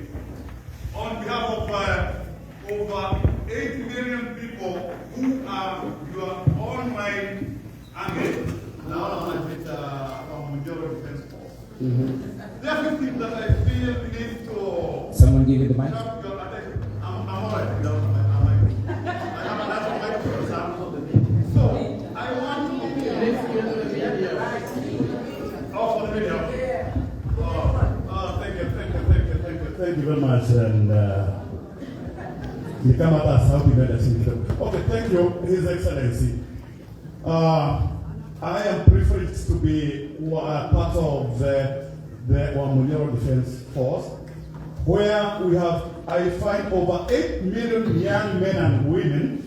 On behalf of over 8 million people who are your online and now I'm with Majority Defense Force. There are few things that I feel we need to. Someone give you the mic. I'm all right. So I want to give you for the video. Thank you very much. And you come at us how to get us. Okay, thank you, His Excellency. I am privileged to be part of the Majority Defense Force, where I find over 8 million young men and women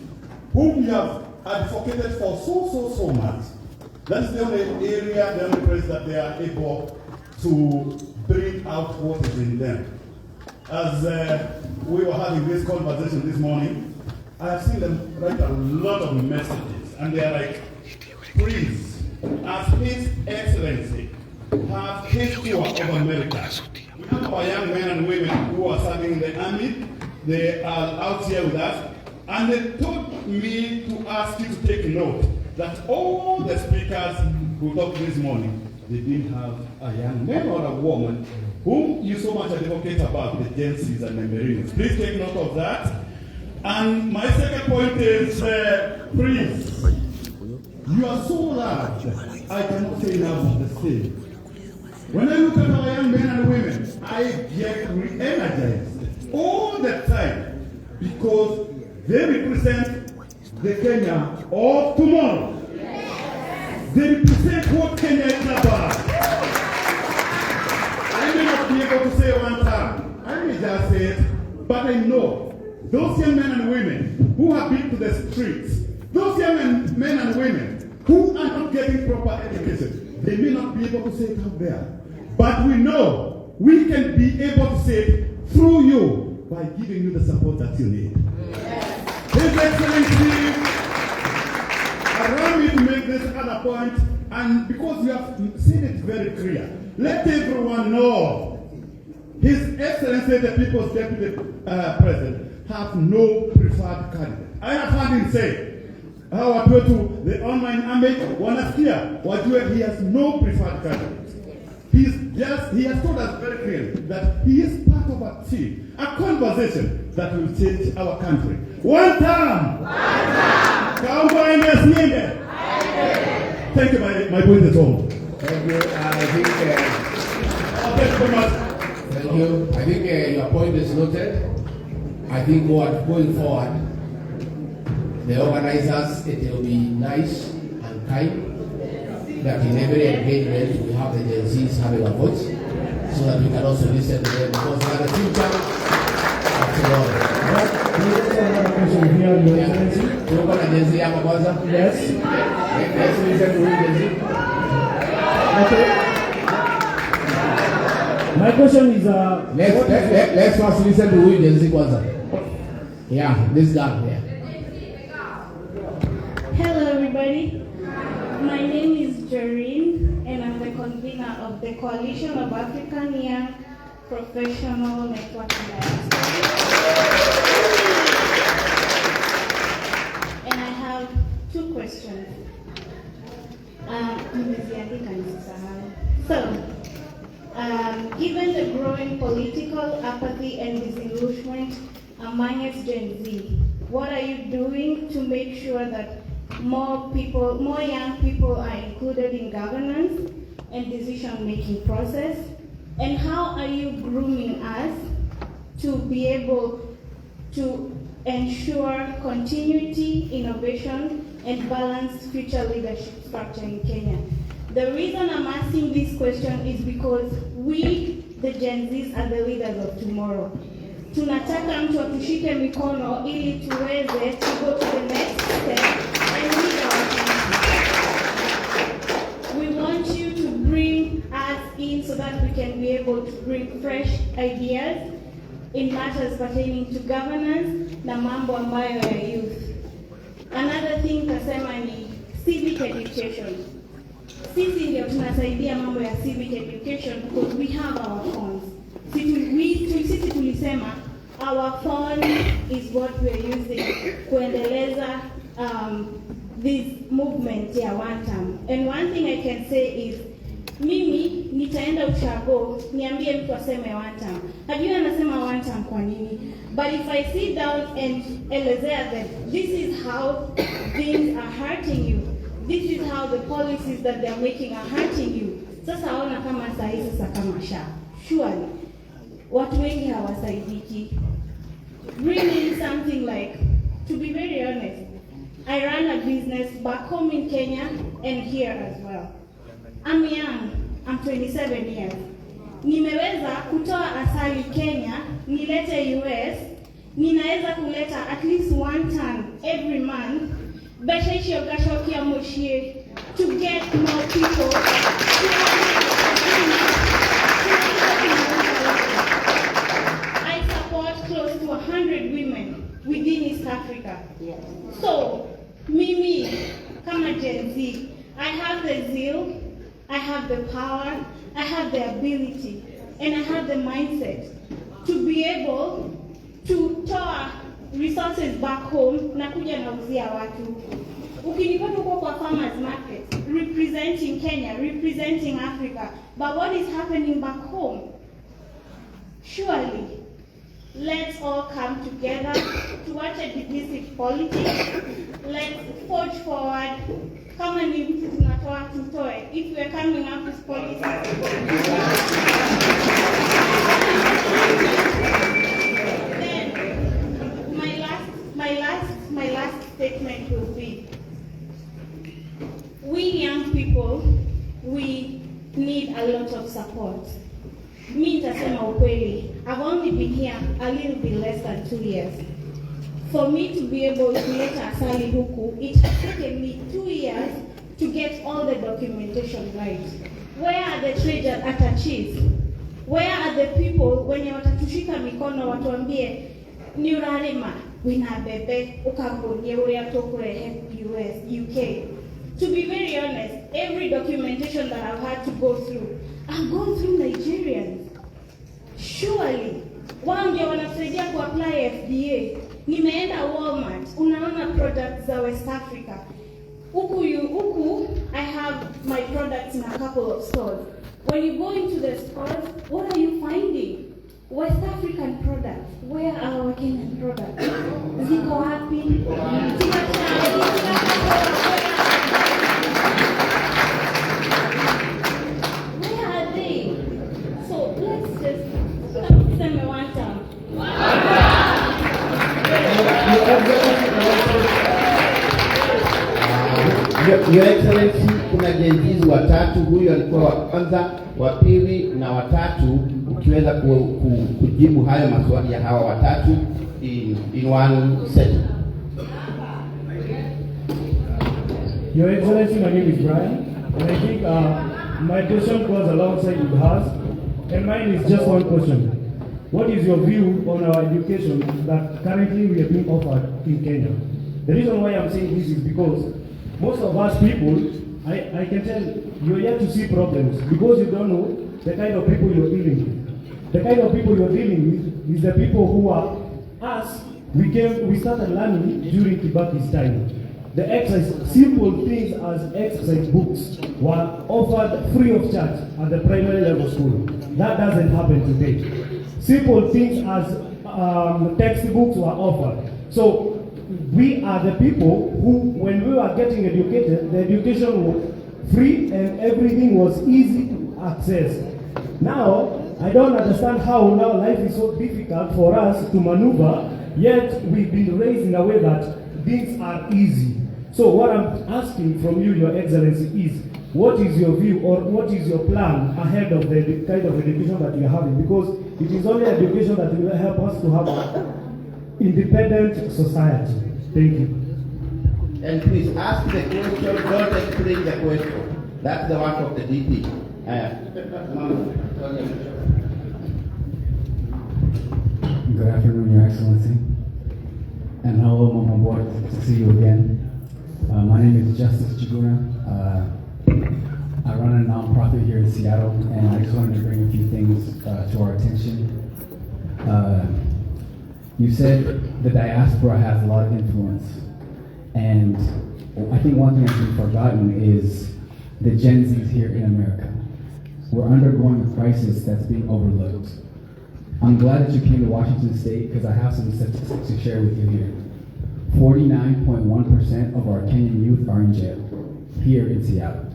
whom we have advocated for so much. That's the only area, the only place that they are able to bring out what is in them. As we were having this conversation this morning, I have seen them write a lot of messages, and they are like, please, as His Excellency has his tour of America, we have our young men and women who are serving in the army. They are out here with us, and they told me to ask you to take note that all the speakers who talked this morning, they didn't have a young man or a woman whom you so much advocate about, the Gen Zs and the Merinos. Please take note of that. And my second point is, please, you are so large, I cannot say enough of the same. When I look at our young men and women, I get re-energized all the time because they represent the Kenya of tomorrow. They represent what Kenya is about. I may not be able to say one time, I may just say it, but I know those young men and women who have been to the streets, those young men and women who are not getting proper education, they may not be able to say it out there. But we know we can be able to say it through you by giving you the support that you need. His Excellency, allow me to make this other point, and because you have said it very clear, let everyone know His Excellency, the People's Deputy President, have no preferred candidate. I have heard him say, watu wetu, the online army, wanasikia, wajue he has no preferred candidate. He has told us very clearly that he is part of a team, a conversation that will change our country. One time! Thank you, my point is all. Thank you. I think. Thank you very much. Thank you. I think your point is noted. I think going forward, the organizers, it will be nice and kind that in every engagement we have the Gen Zs having a voice, so that we can also listen to them because they are the future of tomorrow. Yes. Let's listen to Gen Z. Okay. My question is, let's first listen to Gen Z kwanza. Yeah, this guy. Yeah. Hello, everybody. My name is Jareen, and I'm the convener of the Coalition of African Young Professional Networking Diaspora. And I have two questions. So, given the growing political apathy and disillusionment among Gen Z, what are you doing to make sure that more young people are included in governance and decision-making process? And how are you grooming us to be able to ensure continuity, innovation, and balanced future leadership structure in Kenya? The reason I'm asking this question is because we, the Gen Zs, are the leaders of tomorrow. Tunataka mtu atushike mikono ili tuweze to go to the next step and lead our country. We want you to bring us in so that we can be able to bring fresh ideas in matters pertaining to governance na mambo ambayo ya youth. Another thing tasema ni civic education. Sisi ndio tunasaidia mambo ya civic education because we have our phones. Sisi tulisema our phone is what we are using kuendeleza this movement ya one term. And one thing I can say is mimi nitaenda ushago niambie mtu aseme one term. Hajui anasema one term kwa nini? But if I sit down and elezea that this is how things are hurting you, this is how the policies that they are making are hurting you. Sasa ona kama sahi sasa kama sha. Surely watu wengi hawasaidiki. Bring in something like, to be very honest, I run a business back home in Kenya and here as well. I'm young, I'm 27 years. Nimeweza kutoa asali Kenya, nilete US, ninaweza kuleta at least 1 ton every month, besheshi ogashokia moshie, to get more people I support close to 100 women within East Africa. Yes. So, Mimi, kama Gen Z, I have the zeal, I have the power, I have the ability, and I have the mindset to be able to toa resources back home na kuja nauzia watu. Ukinipata huko kwa farmers market, representing Kenya, representing Africa, but what is happening back home? Surely, let's all come together to watch a divisive politics. Let's forge forward. Kama ni vitu tunatoa tutoe. If we are coming up with policies. Then my last statement will be, we young people, we need a lot of support. Mi nitasema ukweli, I've only been here a little bit less than 2 years. For me to be able to let asali huku, it has taken me 2 years to get all the documentation right. Where are the treasure attaches? Where are the people wenye watatushika mikono watuambie ni urarima wina bebe ukaponye ule atokure US, UK. To be very honest, every documentation that I've had to go through, I've gone through Nigerians. Surely, wao ndio wanasaidia kuapply FDA. Nimeenda Walmart, unaona products za West Africa. Uku, I have my products in a couple of stores. When you go into the stores, what are you finding? West African products, where are our Kenyan products? Ziko wapi? Where are they? So let's just send me one time. Your Excellency, kuna jenzi watatu, huyu alikuwa wa kwanza, wa pili na watatu, ukiweza kujibu hayo maswali ya hawa watatu in one setting. Your Excellency, my name is Brian, and I think my question goes alongside with hers, and mine is just one question. What is your view on our education that currently we are being offered in Kenya? The reason why I'm saying this is because most of us people, I can tell you're yet to see problems because you don't know the kind of people you're dealing with. The kind of people you're dealing with is the people who are us. We started learning during Kibaki's time. The exercise, simple things as exercise books were offered free of charge at the primary level school. That doesn't happen today. Simple things as textbooks were offered. So we are the people who, when we were getting educated, the education was free and everything was easy to access. Now, I don't understand how now life is so difficult for us to maneuver, yet we've been raised in a way that things are easy. So what I'm asking from you, Your Excellency, is what is your view or what is your plan ahead of the kind of education that you're having? Because it is only education that will help us to have an independent society. Thank you. And please ask the question, don't explain the question. That's the work of the DP. Good afternoon, Your Excellency. And hello, Mama Board, to see you again. My name is Justice Chiguna. I run a nonprofit here in Seattle, and I just wanted to bring a few things to our attention. You said the diaspora has a lot of influence, and I think one thing that's been forgotten is the Gen Zs here in America. We're undergoing a crisis that's being overlooked. I'm glad that you came to Washington State because I have some statistics to share with you here. 49.1% of our Kenyan youth are in jail here in Seattle.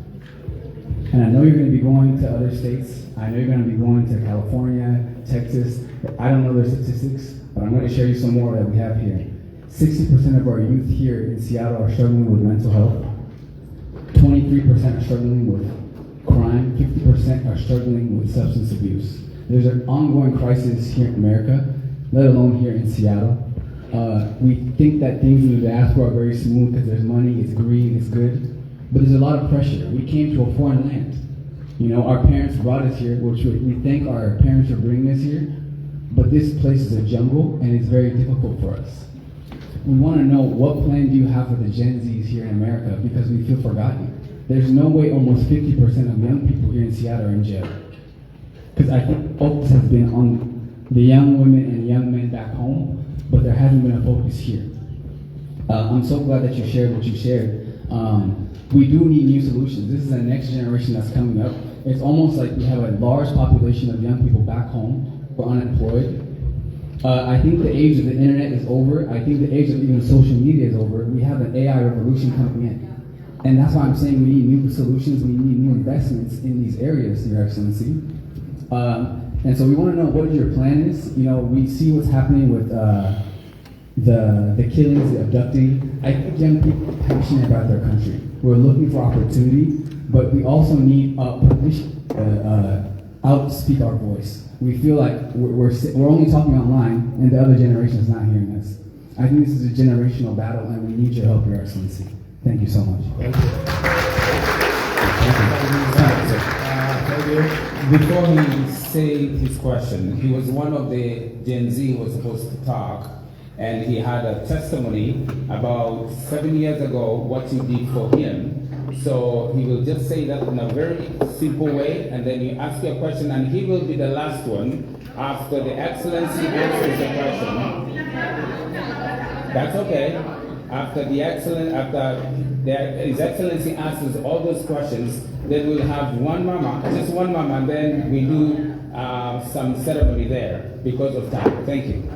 And I know you're going to be going to other states. I know you're going to be going to California, Texas. I don't know their statistics, but I'm going to share you some more that we have here. 60% of our youth here in Seattle are struggling with mental health. 23% are struggling with crime. 50% are struggling with substance abuse. There's an ongoing crisis here in America, let alone here in Seattle. We think that things in the diaspora are very smooth because there's money, it's green, it's good. But there's a lot of pressure. We came to a foreign land. You know, our parents brought us here, which we thank our parents for bringing us here. But this place is a jungle, and it's very difficult for us. We want to know, what plan do you have for the Gen Zs here in America, because we feel forgotten. There's no way almost 50% of young people here in Seattle are in jail. Because I think focus has been on the young women and young men back home, but there hasn't been a focus here. I'm so glad that you shared what you shared. We do need new solutions. This is the next generation that's coming up. It's almost like we have a large population of young people back home who are unemployed. I think the age of the internet is over. I think the age of even social media is over. We have an AI revolution coming in. And that's why I'm saying we need new solutions, we need new investments in these areas, Your Excellency. And so we want to know what your plan is. You know, we see what's happening with the killings, the abducting. I think young people are passionate about their country. We're looking for opportunity, but we also need permission out to speak our voice. We feel like we're only talking online, and the other generation is not hearing us. I think this is a generational battle, and we need your help, Your Excellency. Thank you so much. Thank you. Thank you. Before he said his question, he was one of the Gen Z who was supposed to talk, and he had a testimony about 7 years ago what you did for him. So he will just say that in a very simple way, and then you ask your question, and he will be the last one after the Excellency answers the question. That's okay. After His Excellency answers all those questions, then we'll have one mama, just one mama, and then we do some ceremony there because of time. Thank you.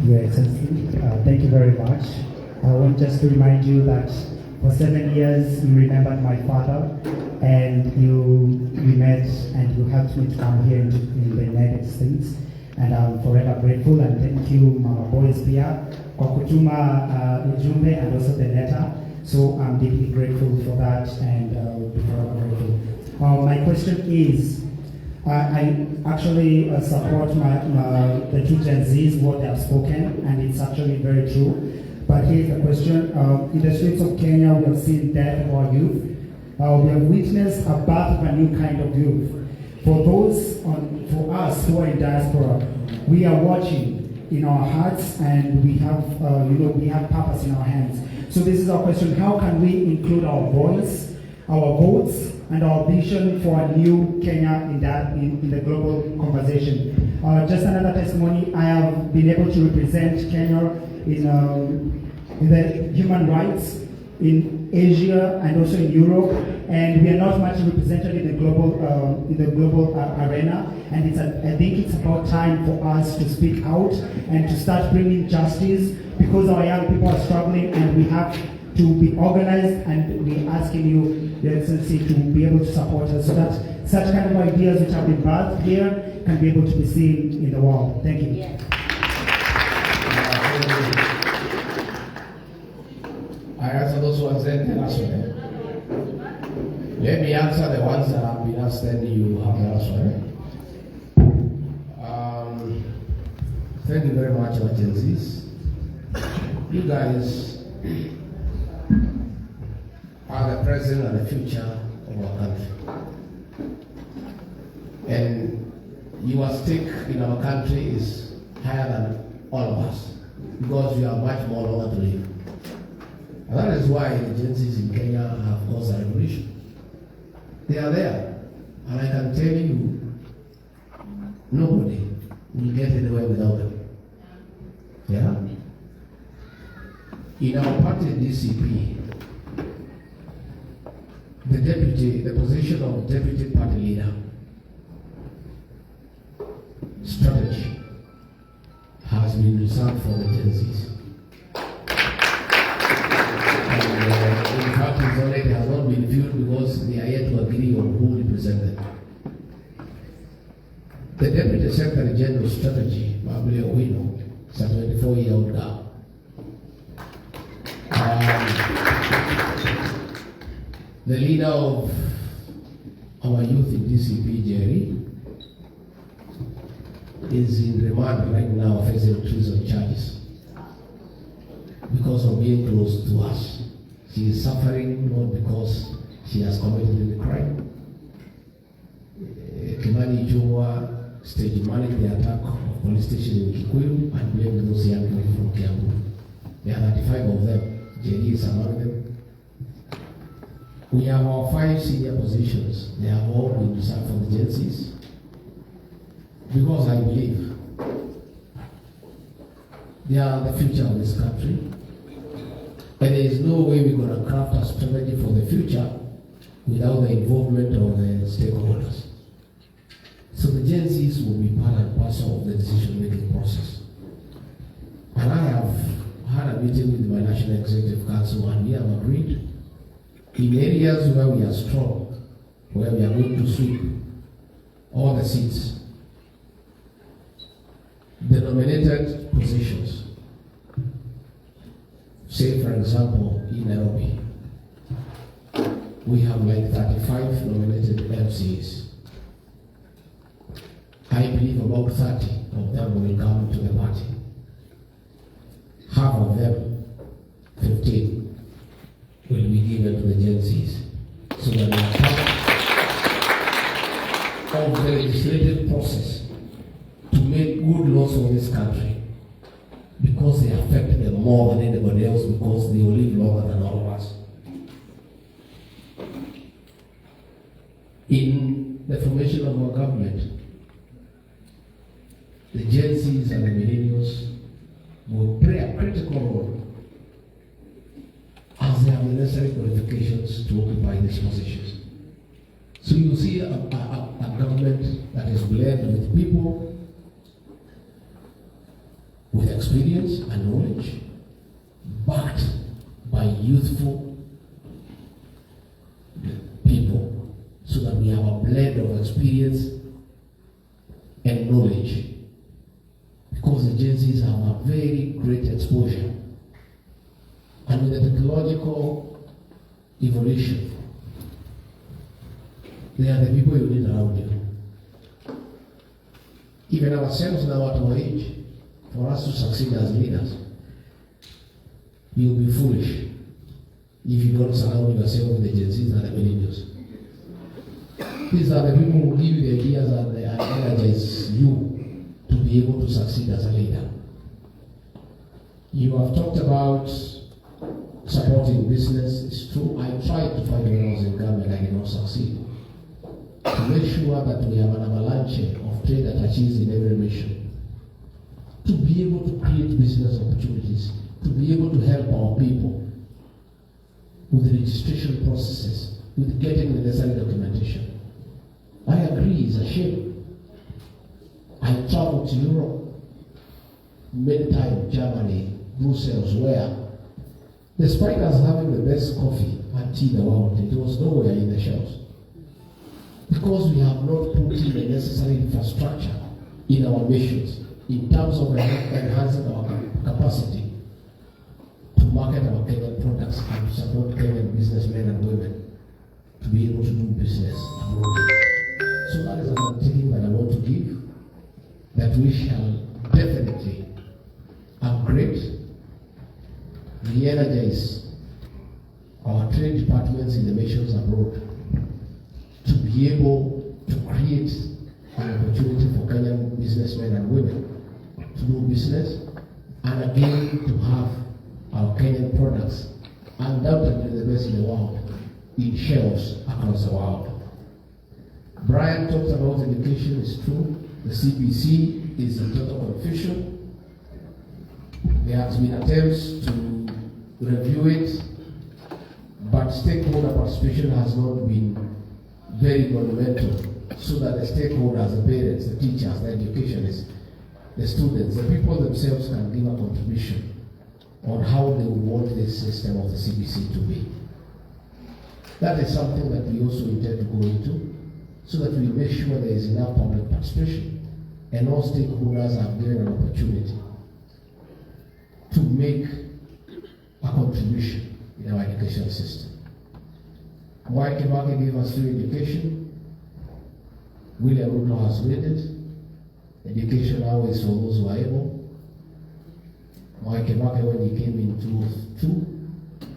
Your Excellency, thank you very much. I want just to remind you that for 7 years you remembered my father, and we met and you helped me to come here in the United States, and I'm forever grateful. And thank you, Mama Boys Pia, kwa kutuma ujumbe and also the letter. So I'm deeply grateful for that, and forever grateful. My question is, I actually support the two Gen Zs, what they have spoken, and it's actually very true. But here's the question. In the streets of Kenya, we have seen death of our youth. We have witnessed a birth of a new kind of youth. For us who are in diaspora, we are watching in our hearts, and we have, we have purpose in our hands. So this is our question: how can we include our voice, our votes, and our vision for a new Kenya in the global conversation? Just another testimony: I have been able to represent Kenya in the human rights in Asia and also in Europe, and we are not much represented in the global arena. And I think it's about time for us to speak out and to start bringing justice, because our young people are struggling, and we have to be organized. And we're asking you, Your Excellency, to be able to support us so that such kind of ideas which have been birthed here can be able to be seen in the world. Thank you. Yeah. I answer those ones then the last one. Let me answer the ones that have been asked, then you have the last one. Thank you very much, our Gen Zs. You guys are the present and the future of our country. And your stake in our country is higher than all of us, because you have much more longer to live. And that is why the Gen Zs in Kenya have caused a revolution. They are there. And I can tell you, nobody will get anywhere without them. Yeah? In our party, DCP, the position of deputy party leader, strategy, has been reserved for the Gen Zs. In fact, it's already has not been viewed because they are yet to agree on who represents them. The Deputy Secretary General Strategy, Babule Owino, is a 24-year-old girl. The leader of our youth in DCP, Jerry, is in remand right now facing treason charges because of being close to us. She is suffering not because she has committed any crime. Kimani Ichung'wah stage managed the attack of police station in Kikuyu and blamed those young people from Kiambu. There are 35 of them. Jerry is among them. We have our 5 senior positions. They have all been reserved for the Gen Zs, because I believe they are the future of this country. And there is no way we're going to craft a strategy for the future without the involvement of the stakeholders. So the Gen Zs will be part and parcel of the decision-making process. And I have had a meeting with my National Executive Council, and we have agreed in areas where we are strong, where we are going to sweep all the seats, the nominated positions. Say, for example, in Nairobi, we have like 35 nominated MCs. I believe about 30 of them will come to the party. Half of them, 15, will be given to the Gen Zs. So that we are part of the legislative process to make good laws for this country, because they affect them more than anybody else, because they will live longer than all of us. In the formation of our government, the Gen Zs and the millennials will play a critical role, as they have the necessary qualifications to occupy these positions. So you see a government that is led with people with experience and knowledge, backed by youthful people, so that we have a blend of experience and knowledge. Because the Gen Zs have a very great exposure. And with the technological evolution, they are the people you need around you. Even ourselves now at our age, for us to succeed as leaders, you'll be foolish if you don't surround yourself with the Gen Zs and the millennials. These are the people who give you the ideas and they energize you to be able to succeed as a leader. You have talked about supporting business. It's true. I tried to find when I was in government, I did not succeed. To make sure that we have an avalanche of trade attaches in every nation. To be able to create business opportunities, to be able to help our people with the registration processes, with getting the necessary documentation. I agree, it's a shame. I traveled to Europe many times, Germany, Brussels, where despite us having the best coffee and tea in the world, it was nowhere in the shelves. Because we have not put in the necessary infrastructure in our missions in terms of enhancing our capacity to market our Kenyan products and to support Kenyan businessmen and women to be able to do business abroad. So that is an undertaking that I want to give, that we shall definitely upgrade, re-energize our trade departments in the nations abroad to be able to create an opportunity for Kenyan businessmen and women to do business, and again to have our Kenyan products, undoubtedly the best in the world, in shelves across the world. Brian talked about education. It's true. The CBC is in total confusion. There has been attempts to review it, but stakeholder participation has not been very monumental, so that the stakeholders, the parents, the teachers, the educationists, the students, the people themselves can give a contribution on how they would want this system of the CBC to be. That is something that we also intend to go into, so that we make sure there is enough public participation and all stakeholders are given an opportunity to make a contribution in our education system. Mwai Kibaki gave us free education. William Ruto has made it. Education now is for those who are able. Mwai Kibaki, when he came in 2002,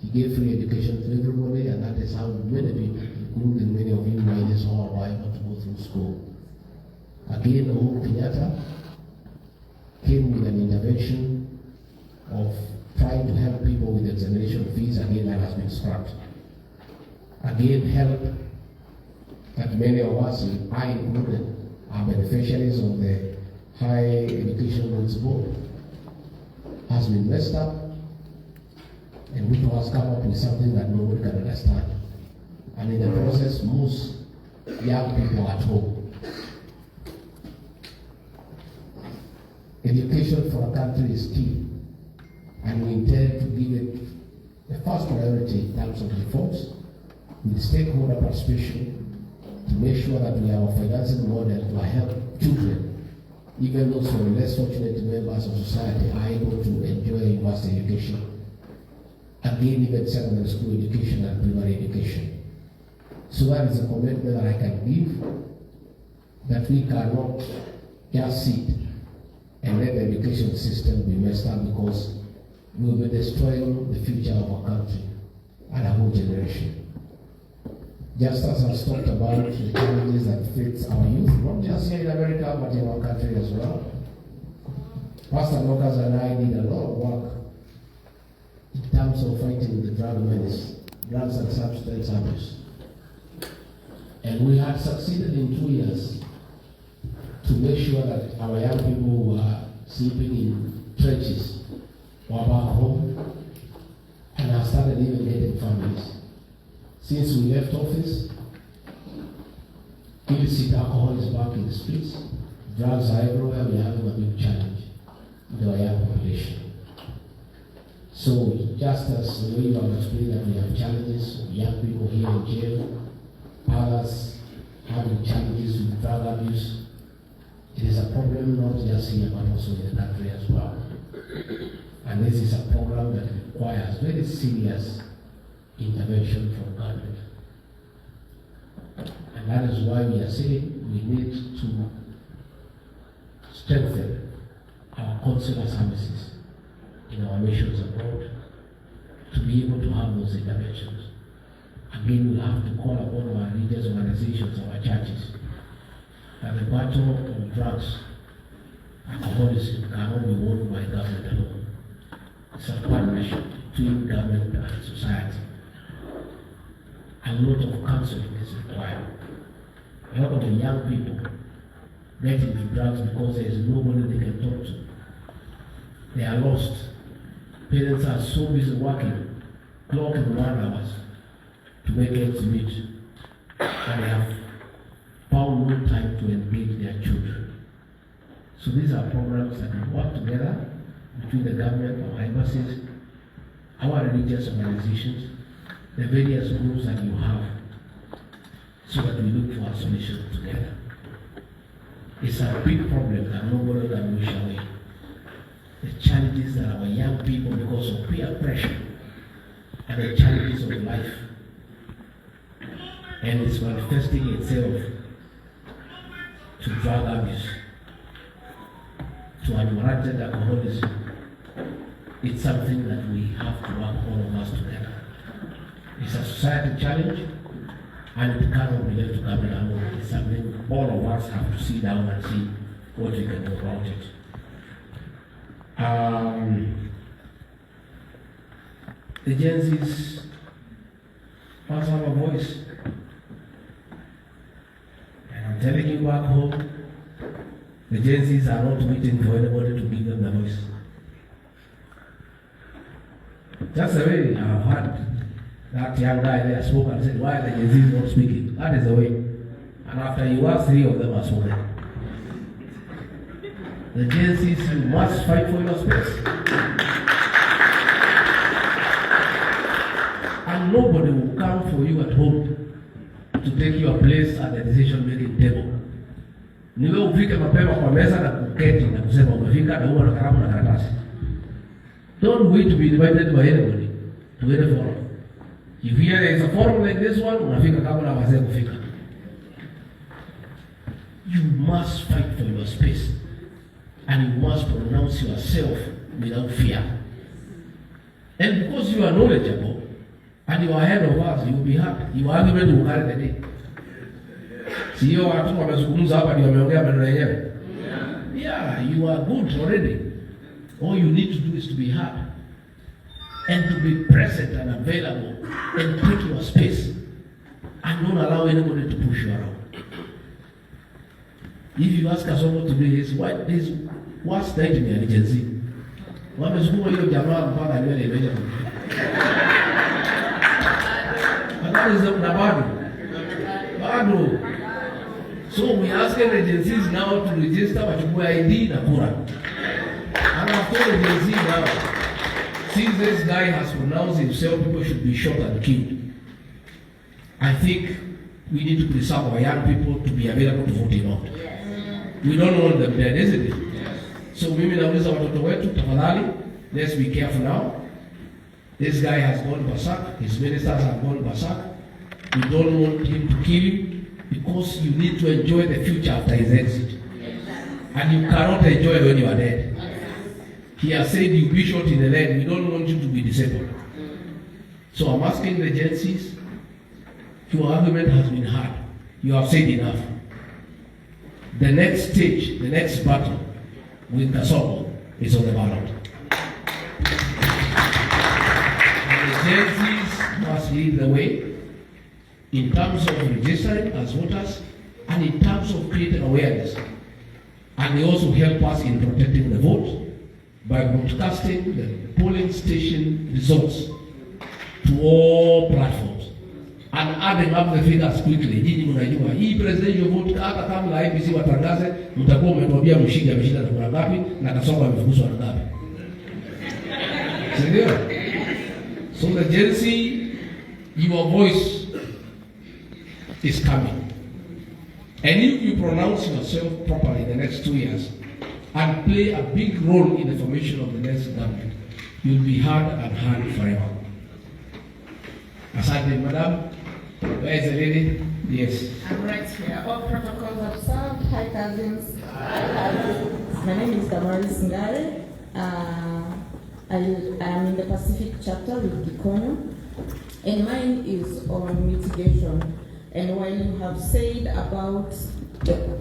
he gave free education to everybody, and that is how many people, including many of you in this hall, were able to go through school. Again, Uhuru Kenyatta came with an intervention of trying to help people with examination fees. Again, that has been scrapped. Again, help that many of us, I included, are beneficiaries of the High Education Loans Board, has been messed up, and Ruto has come up with something that nobody can understand. And in the process, most young people at home. Education for a country is key, and we intend to give it the first priority in terms of reforms, with stakeholder participation, to make sure that we have a financing model to help children, even those from less fortunate members of society, are able to enjoy university education. Again, even secondary school education and primary education. So that is a commitment that I can give, that we cannot just sit and let the education system be messed up, because we will be destroying the future of our country and a whole generation. Just as I talked about the challenges that face our youth, not just here in America, but in our country as well. Pastor Lucas and I did a lot of work in terms of fighting the drug menace, drugs and substance abuse. And we had succeeded in 2 years to make sure that our young people who are sleeping in trenches were back home and have started even getting families. Since we left office, illicit alcohol is back in the streets. Drugs are everywhere. We are having a big challenge with our young population. So just as the way you have explained that we have challenges with young people here in jail, others having challenges with drug abuse, it is a problem not just here but also in the country as well. And this is a program that requires very serious intervention from government. And that is why we are saying we need to strengthen our consular services in our missions abroad to be able to have those interventions. Again, we have to call upon our religious organizations, our churches, that the battle of drugs, alcoholism cannot be won by government alone. It's a partnership between government and society. A lot of counseling is required. A lot of the young people get into drugs because there is nobody they can talk to. They are lost. Parents are so busy working, clocking 1 hour to make ends meet, and they have found no time to engage their children. So these are programs that we work together between the government, our embassies, our religious organizations, the various groups that you have, so that we look for a solution together. It's a big problem that nobody can wish away. The challenges that our young people, because of peer pressure, and the challenges of life, and it's manifesting itself to drug abuse, to unwarranted alcoholism. It's something that we have to work all of us together. It's a society challenge, and it cannot be left to government alone. It's something all of us have to sit down and see what we can do about it. The Gen Zs must have a voice. And I'm telling you back home, the Gen Zs are not waiting for anybody to give them the voice. Just the way I've heard that young guy there spoke and said, why are the Gen Zs not speaking? That is the way. And after you ask, 3 of them are spoken. The Gen Zs, you must fight for your space. And nobody will come for you at home to take your place at the decision-making table. Ni wewe ufike mapema kwa meza na kuketi na kusema umefika na huwa na kalamu na karatasi. Don't wait to be invited by anybody to any forum. If here there is a forum like this one, unafika kama na wazee kufika. You must fight for your space. And you must pronounce yourself without fear. And because you are knowledgeable and you are ahead of us, you will be happy. Your argument will carry the day. Sio watu wamezungumza hapa ndio wameongea maneno yenyewe. Yeah, you are good already. All you need to do is to be happy and to be present and available and take your space and don't allow anybody to push you around. If you ask us someone today, what's nightmare ni Gen Z? Wamezungumza hiyo jamaa mpaka leo ile na bado. So we asking the Gen Zs now to register wachukue ID na kura. And after the Gen Z now, since this guy has pronounced himself, people should be shot and killed. I think we need to preserve our young people to be available to vote in out. We don't want them dead, isn't it? So mimi nauliza watoto wetu, tafadhali, let's be careful now. This guy has gone berserk, his ministers have gone berserk. We don't want him to kill you because you need to enjoy the future after his exit. And you cannot enjoy when you are dead. He has said you'll be shot in the leg. We don't want you to be disabled. So I'm asking the Gen Zs, your argument has been hard. You have said enough. The next stage, the next battle with Gachagua is on the ballot. And the Gen Zs must lead the way in terms of registering as voters and in terms of creating awareness. And they also help us in protecting the vote by broadcasting the polling station results to all platforms and adding up the figures quickly. Nyinyi mnajua hii presidential vote, hata kama IEBC watangaze, mtakuwa umetuambia Mshindi ameshinda na kura ngapi na Kasongo amefukuzwa na ngapi. Sindio? So the Gen Z, your voice is coming. And if you pronounce yourself properly in the next 2 years and play a big role in the formation of the next government, you'll be heard and heard forever. Asante, madam. Where is the lady? Yes. I'm right here. All protocols observed. Hi, cousins. Hi, cousins. My name is Damaris Ngare. I am in the Pacific chapter with Gikonyo, and mine is on mitigation. And while you have said about the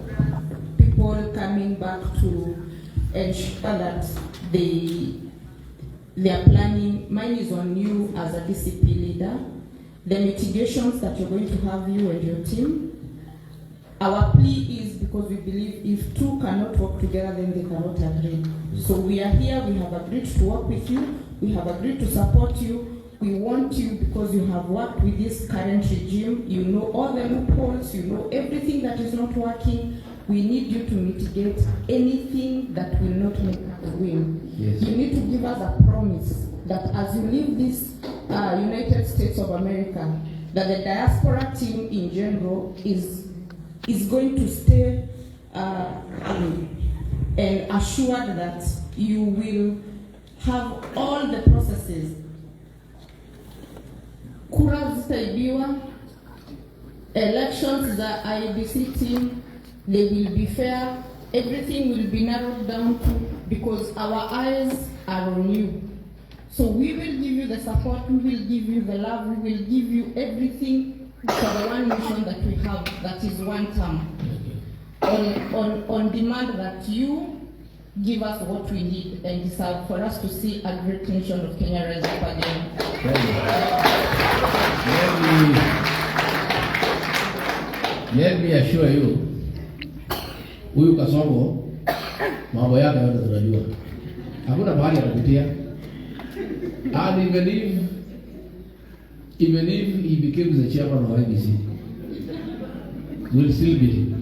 people coming back to ensure that they are planning, mine is on you as a DCP leader. The mitigations that you're going to have, you and your team. Our plea is because we believe if two cannot work together, then they cannot agree. So we are here, we have agreed to work with you, we have agreed to support you. We want you because you have worked with this current regime, you know all the loopholes, you know everything that is not working. We need you to mitigate anything that will not make us win. Yes. You need to give us a promise that as you leave this United States of America, that the diaspora team in general is going to stay and assured that you will have all the processes. Kura zitaibiwa, elections za IEBC team, they will be fair, everything will be narrowed down to, because our eyes are on you. So we will give you the support, we will give you the love, we will give you everything for the one mission that we have, that is one term. On demand that you give us what we need and deserve for us to see a great nation of Kenya rise up again. Let me assure you, huyu Kasongo mambo yake yote tunajua. Hakuna mahali atapitia. And even if he becomes the chairman of IEBC, we'll still be.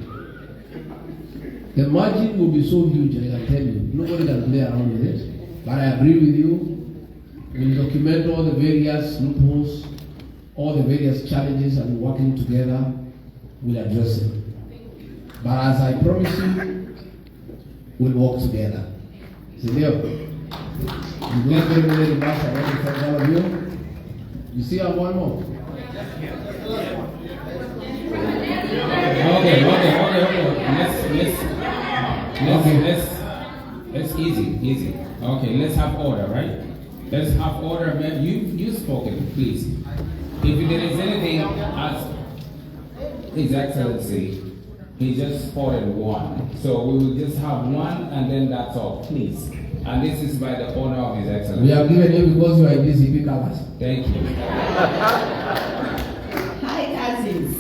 The margin will be so huge, I can tell you. Nobody can play around with it. But I agree with you. We'll document all the various loopholes, all the various challenges, and working together, we'll address them. But as I promise you, we'll work together. Sindio? You don't very many remarks. I want to thank all of you. You see, I have one more. Okay. Let's easy. Okay, let's have order, right? Let's have order, man. You've spoken, please. If there is anything, as His Excellency, he just spotted one. So we will just have one and then that's all, please. And this is by the honor of His Excellency. We have given you because you are DCP colors. Thank you. Hi, cousins.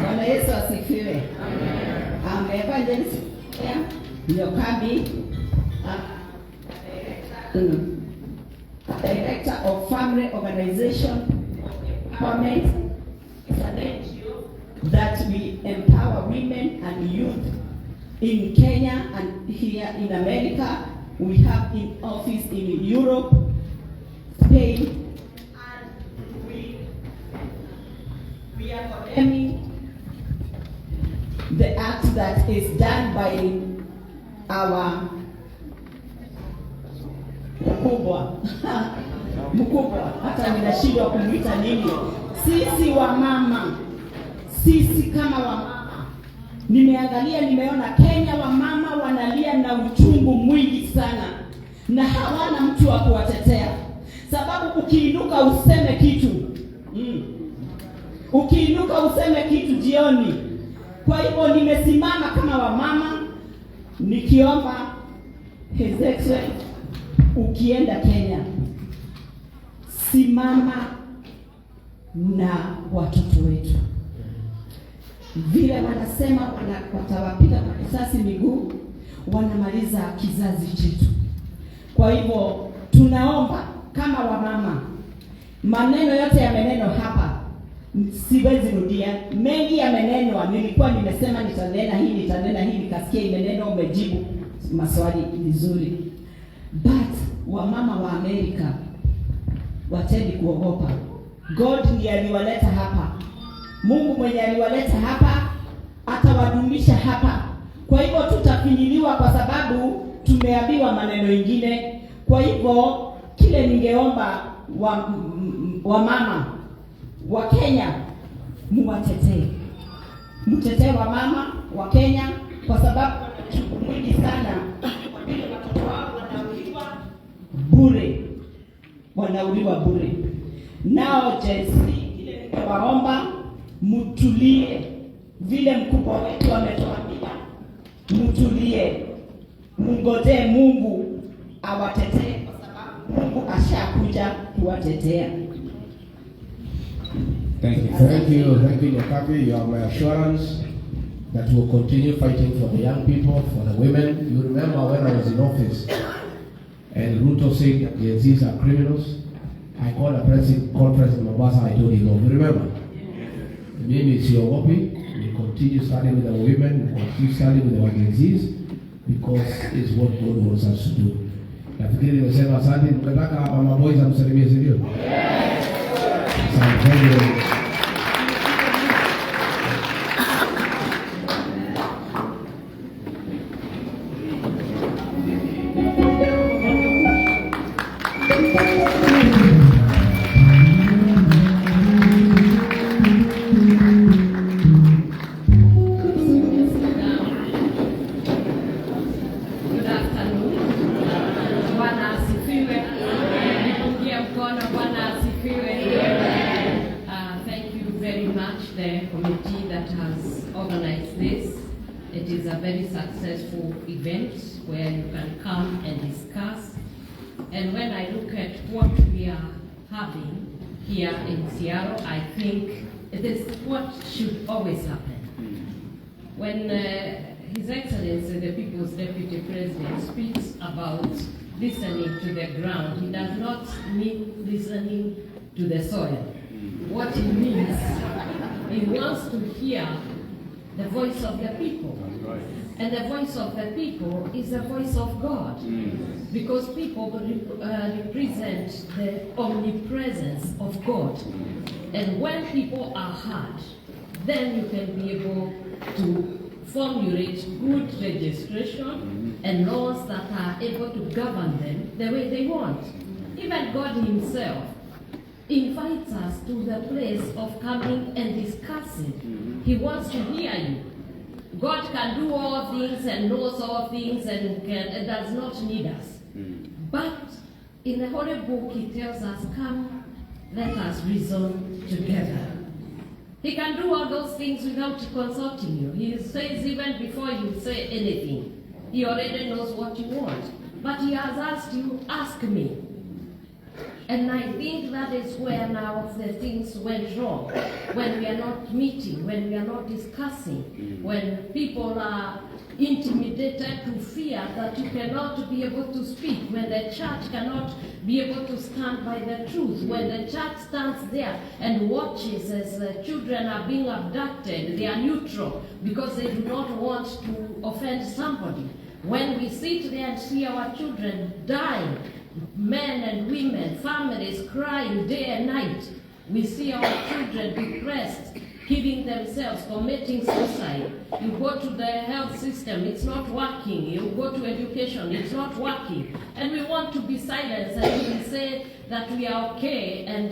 Bwana Yesu asifiwe. I'm Evangelist Nyokabi, Director of Family Organization Empowerment. It's an NGO that we empower women and youth in Kenya and here in America. We have in office in Europe, Spain, and we are condemning the act that is done by our mkubwa, hata ninashindwa kumuita nini. Sisi kama wamama, nimeona Kenya wamama wanalia na uchungu mwingi sana, na hawana mtu wa kuwatetea, sababu ukiinuka useme kitu jioni. Kwa hivyo nimesimama kama wamama nikiomba His Excellency, ukienda Kenya, simama na watoto wetu. Vile wanasema watawapiga risasi miguu, wanamaliza kizazi chetu. Kwa hivyo tunaomba kama wamama, maneno yote ya meneno hapa siwezi rudia. Mengi yamenenwa, nilikuwa nimesema nitanena hii, nikasikia imenenwa, umejibu maswali vizuri. But wamama wa Amerika watendi kuogopa. God ndiye aliwaleta hapa. Mungu mwenye aliwaleta hapa atawadumisha hapa. Kwa hivyo tutafinyiliwa kwa sababu tumeambiwa maneno mengine. Kwa hivyo kile ningeomba wa mama wa Kenya, muwatetee. Mtetee wa mama wa Kenya kwa sababu mwingi sana vile watoto wao wanauliwa bure. Nao jinsi ile ningewaomba mtulie, vile mkubwa wetu ametuambia, mtulie, mngojee Mungu awatetee kwa sababu Mungu ashakuja kuwatetea. Thank you, Rigathi. You are my assurance that we will continue fighting for the young people, for the women. You remember when I was in office and Ruto said Gen Zs are criminals? I called President Mombasa, I told him no. You remember? Maybe it's your hobby. We continue starting with our women, we continue starting with our Gen Zs because it's what God wants us to do. Nafikiri nimesema asante. Mkataka hapa maboys amsalimie, si ndio? Asante. Successful event where you can come and discuss. And when I look at what we are having here in Seattle, I think it is what should always happen. When His Excellency, the People's Deputy President, speaks about listening to the ground, he does not mean listening to the soil. What he means, he wants to hear the voice of the people. And the voice of the people is the voice of God. Because people represent the omnipresence of God. And when people are heard, then you can be able to formulate good legislation and laws that are able to govern them the way they want. Even God himself invites us to the place of coming and discussing. He wants to hear you. God can do all things and knows all things and does not need us. But in the Holy Book, he tells us, come, let us reason together. He can do all those things without consulting you. He says even before you say anything, he already knows what you want. But he has asked you, ask me. And I think that is where now the things went wrong. When we are not meeting, when we are not discussing, when people are intimidated to fear that you cannot be able to speak, when the church cannot be able to stand by the truth, when the church stands there and watches as the children are being abducted, they are neutral because they do not want to offend somebody. When we sit there and see our children dying, men and women, families crying day and night. We see our children depressed, killing themselves, committing suicide. You go to the health system, it's not working. You go to education, it's not working. And we want to be silenced and we say that we are okay. And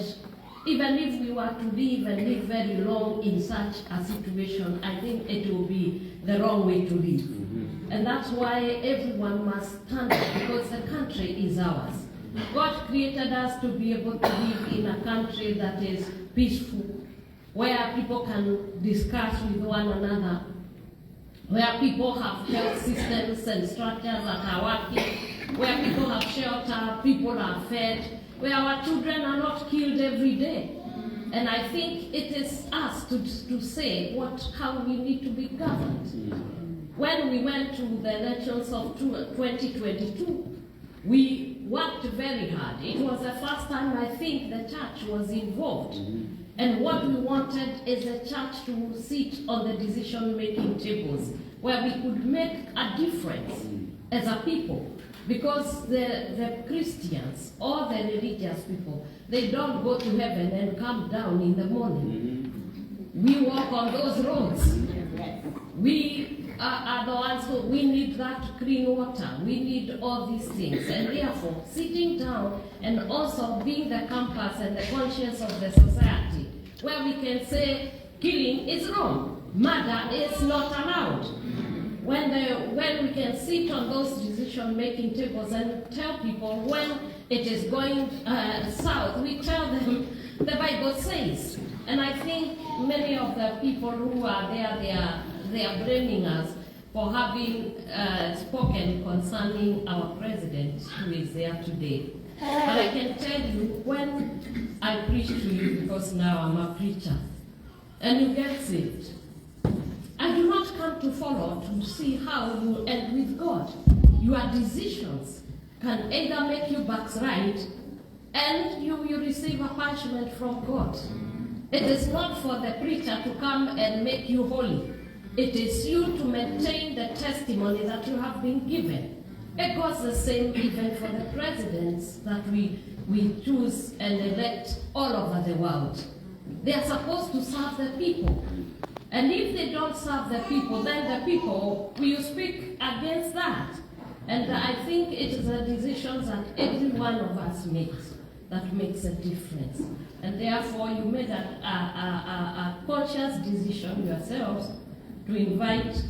even if we were to live and live very long in such a situation, I think it will be the wrong way to live. And that's why everyone must stand up, because the country is ours. God created us to be able to live in a country that is peaceful, where people can discuss with one another, where people have health systems and structures that are working, where people have shelter, people are fed, where our children are not killed every day. And I think it is us to say how we need to be governed. When we went to the elections of 2022, we worked very hard. It was the first time I think the church was involved. And what we wanted is a church to sit on the decision-making tables where we could make a difference as a people. Because the Christians or the religious people, they don't go to heaven and come down in the morning. We walk on those roads. We are the ones who, we need that clean water. We need all these things. And therefore, sitting down and also being the compass and the conscience of the society, where we can say killing is wrong, murder is not allowed. When we can sit on those decision-making tables and tell people when it is going south, we tell them the Bible says. And I think many of the people who are there, they are blaming us for having spoken concerning our president who is there today. But I can tell you, when I preach to you, because now I'm a preacher, and you get saved, I do not come to follow to see how you end with God. Your decisions can either make you backslide and you receive a punishment from God. It is not for the preacher to come and make you holy. It is you to maintain the testimony that you have been given. It goes the same even for the presidents that we choose and elect all over the world. They are supposed to serve the people. And if they don't serve the people, then the people will speak against that. And I think it is the decisions that every one of us makes that makes a difference. And therefore, you made a conscious decision yourselves to invite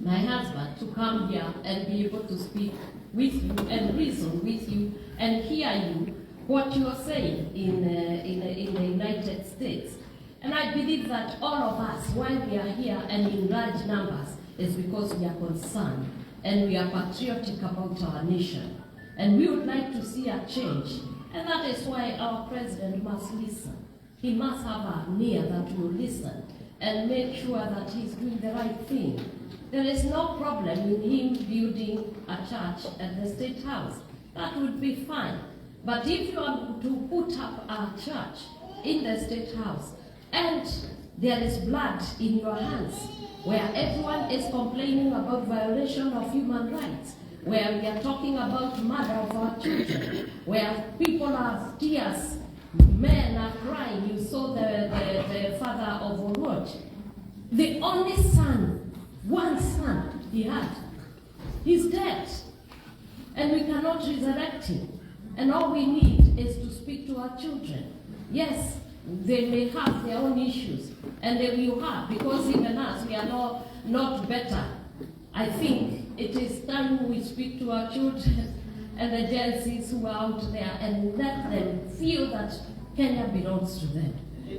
my husband to come here and be able to speak with you and reason with you and hear you what you are saying in the United States. And I believe that all of us, why we are here and in large numbers, is because we are concerned and we are patriotic about our nation. And we would like to see a change. And that is why our president must listen. He must have an ear that will listen and make sure that he's doing the right thing. There is no problem in him building a church at the State House. That would be fine. But if you are to put up a church in the State House, and there is blood in your hands, where everyone is complaining about violation of human rights, where we are talking about murder of our children, where people have tears, men are crying. You saw the father of Oroch. The only son, one son he had, he's dead. And we cannot resurrect him. And all we need is to speak to our children. Yes, they may have their own issues, and they will have, because even us, we are not better. I think it is time we speak to our children and the Gen Zs who are out there and let them feel that Kenya belongs to them.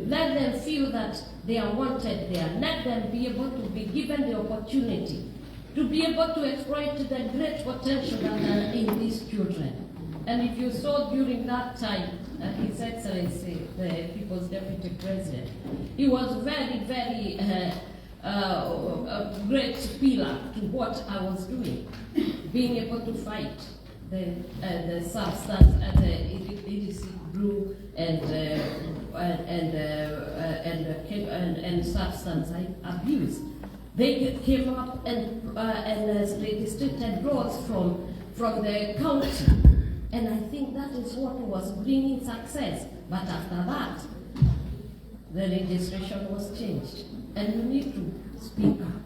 Let them feel that they are wanted there. Let them be able to be given the opportunity to be able to exploit the great potential that are in these children. And if you saw during that time, His Excellency, the People's Deputy President, he was very, very a great pillar to what I was doing, being able to fight the substance and the illicit brew and substance abuse. They came up and they restricted laws from the county. And I think that is what was bringing success. But after that, the legislation was changed. And we need to speak up.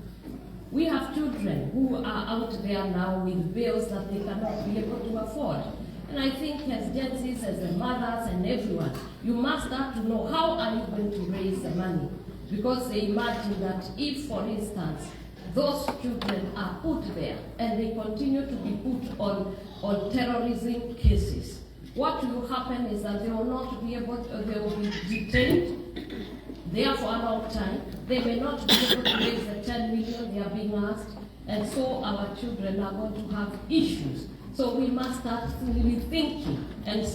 We have children who are out there now with bills that they cannot be able to afford. And I think as Gen Zs, as the mothers and everyone, you must start to know how are you going to raise the money. Because they imagine that if, for instance, those children are put there and they continue to be put on terrorism cases, what will happen is that they will not be able to, they will be detained there for a long time. They may not be able to raise the 10 million they are being asked, and so our children are going to have issues. So we must start really thinking and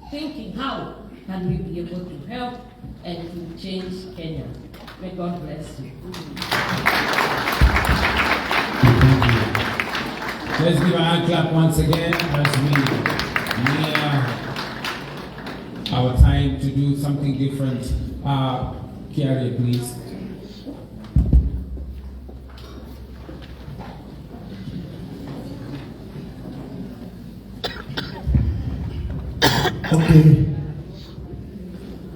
thinking how can we be able to help and to change Kenya. May God bless you. Let's give a hand clap once again as we near our time to do something different Kiari, please. Okay.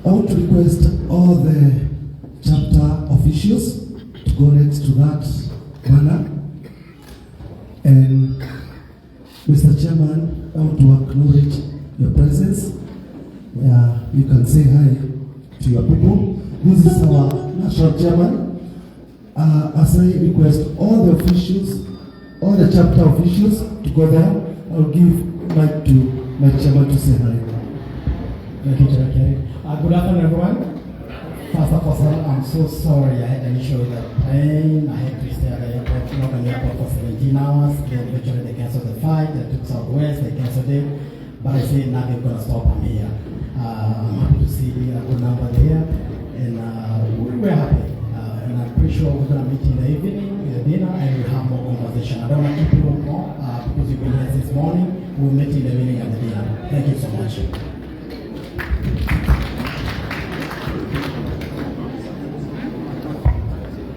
I want to request all the chapter officials to go next to that banner. And Mr. Chairman, I want to acknowledge your presence. You can say hi to your people. This is our national chairman. As I request all the officials, all the chapter officials to go there, I'll give mic to my chairman to say hi. Thank you, Chair. Good afternoon, everyone. First of all, I'm so sorry I had an issue with the plane. I had to stay at the airport, not on the airport for 17 hours. Then eventually they canceled the flight. They took Southwest, they canceled it. But I said, now they're going to stop. I'm here. I'm happy to see a good number there. And we're happy. And I'm pretty sure we're going to meet in the evening, in the dinner, and we'll have more conversation. I don't want to keep you more because you've been here since morning. We'll meet in the evening and the dinner. Thank you so much.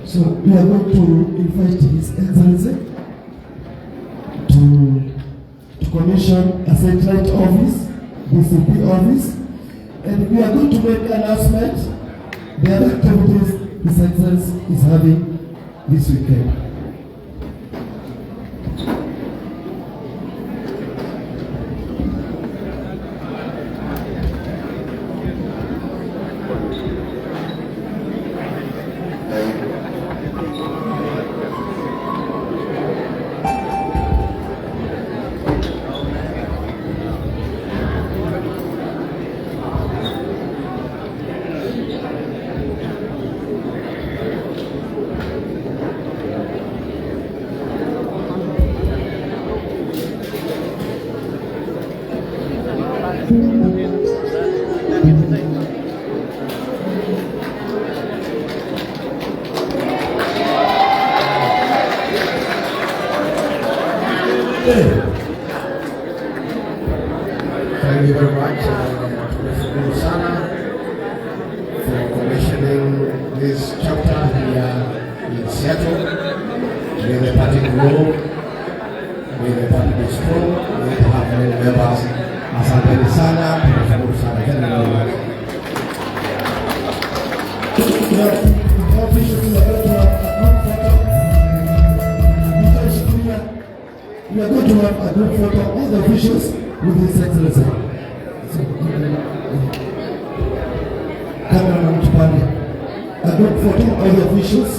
So we are going to invite His Excellency to commission a satellite office, BCP office, and we are going to make an announcement the other activities His Excellency is having this weekend. Thank you very much, Mr. Sana, for commissioning this chapter here in Seattle. May the party grow, may the party be strong, may it have many members. Asante sana, tunashukuru sana. Thank you very much. We are going to have a group photo of all the officials with His Excellency. Cameraman Tupande. A group photo of all the officials.